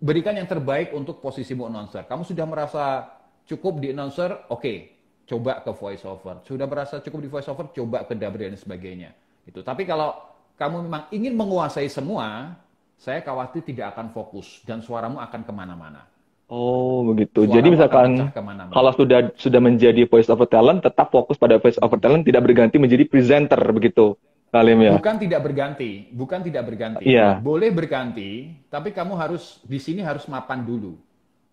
berikan yang terbaik untuk posisimu announcer. Kamu sudah merasa cukup di announcer, oke, coba ke voice over. Sudah merasa cukup di voice over, coba ke dubber dan sebagainya. Gitu. Tapi kalau kamu memang ingin menguasai semua, saya khawatir tidak akan fokus dan suaramu akan kemana-mana. Oh, begitu. Jadi Suaramu akan misalkan pecah kemana-mana. kalau sudah menjadi voice over talent, tetap fokus pada voice over talent, tidak berganti menjadi presenter begitu, Kalim ya. Bukan tidak berganti, bukan tidak berganti. Iya. Boleh berganti, tapi kamu harus di sini harus mapan dulu.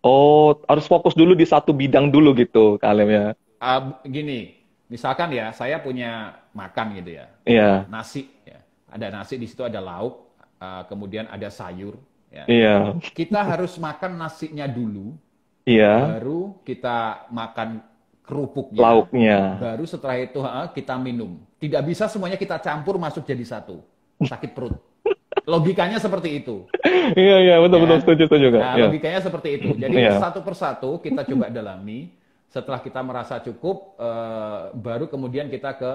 Oh, harus fokus dulu di satu bidang dulu gitu, Kalim ya. Gini, misalkan ya, saya punya makan gitu ya, Iya. nasi, ya. Ada nasi, di situ ada lauk, kemudian ada sayur. Ya. Iya. Kita harus makan nasinya dulu, Iya. baru kita makan kerupuknya, Lauknya. baru setelah itu kita minum. Tidak bisa semuanya kita campur masuk jadi satu, sakit perut. Logikanya seperti itu, Iya, iya, ya betul-betul kan? setuju juga. Nah, Iya. logikanya seperti itu. Jadi Iya. satu persatu kita coba dalami. Setelah kita merasa cukup, baru kemudian kita ke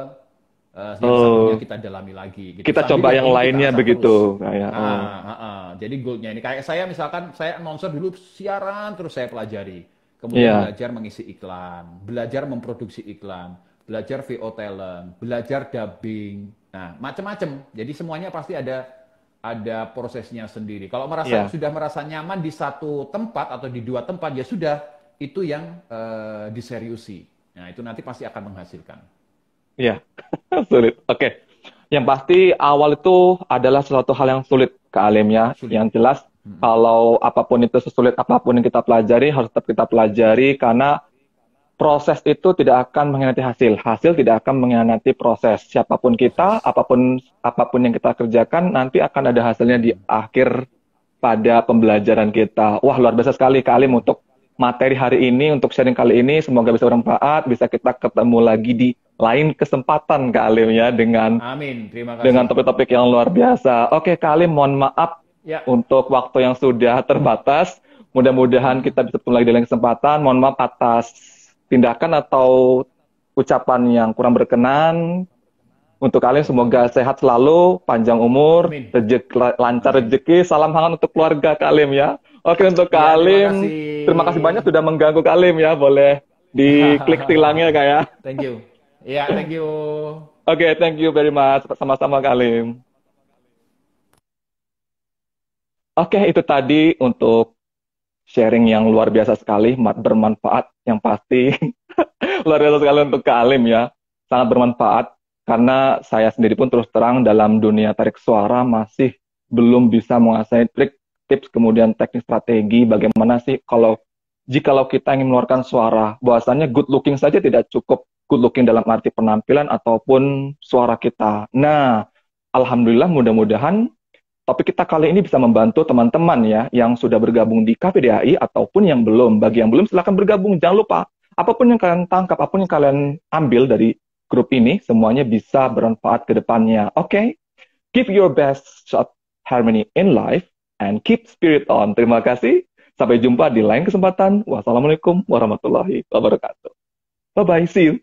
yang satunya Oh, kita dalami lagi. Gitu. kita Sambil coba yang ini kita lainnya asah terus. begitu, kayak. Oh. Jadi goalnya ini kayak saya misalkan saya announcer dulu siaran terus saya pelajari. Kemudian Iya. belajar mengisi iklan, belajar memproduksi iklan, belajar VO talent, belajar dubbing. Nah, macam-macam. Jadi semuanya pasti ada prosesnya sendiri. Kalau Iya. sudah merasa nyaman di satu tempat atau di dua tempat ya sudah itu yang diseriusi. Nah, itu nanti pasti akan menghasilkan. Iya. Sulit. Oke. Yang pasti awal itu adalah sesuatu hal yang sulit ke Alim ya. Sulit. Yang jelas kalau apapun itu sesulit apapun yang kita pelajari harus tetap kita pelajari karena proses itu tidak akan mengkhianati hasil. Hasil tidak akan mengkhianati proses. Siapapun kita, Proses. apapun yang kita kerjakan nanti akan ada hasilnya di akhir pada pembelajaran kita. Wah, luar biasa sekali Kak Alim untuk materi hari ini, untuk sharing kali ini. Semoga bisa bermanfaat, bisa kita ketemu lagi di lain kesempatan Kak Alim ya dengan Amin. Terima dengan kasih. topik-topik yang luar biasa. Oke, Kak Alim, mohon maaf Ya, untuk waktu yang sudah terbatas. Mudah-mudahan kita bisa ketemu lagi di lain kesempatan. Mohon maaf atas tindakan atau ucapan yang kurang berkenan. Untuk kalian semoga sehat selalu, panjang umur, amin. lancar Amin. rezeki, salam hangat untuk keluarga Kak Alim ya. Oke untuk Kak Ya, Alim, terima kasih banyak sudah mengganggu Kak Alim ya. Boleh diklik tilangnya Kak ya. Thank you. Ya, thank you. Oke, thank you very much. Sama-sama Kak Alim. Oke, itu tadi untuk sharing yang luar biasa sekali, bermanfaat yang pasti. Luar biasa sekali untuk Kak Alim ya. Sangat bermanfaat karena saya sendiri pun terus terang dalam dunia tarik suara masih belum bisa menguasai trik, tips, kemudian teknik strategi bagaimana sih jikalau kita ingin mengeluarkan suara. Bahwasannya good looking saja tidak cukup, good looking dalam arti penampilan ataupun suara kita. Nah, alhamdulillah mudah-mudahan topik kita kali ini bisa membantu teman-teman ya yang sudah bergabung di KPDAI ataupun yang belum. Bagi yang belum silahkan bergabung. Jangan lupa apapun yang kalian tangkap, apapun yang kalian ambil dari grup ini, semuanya bisa bermanfaat ke depannya. Oke? Give your best shot harmony in life and keep spirit on. Terima kasih. Sampai jumpa di lain kesempatan. Wassalamualaikum warahmatullahi wabarakatuh. Bye-bye, see you.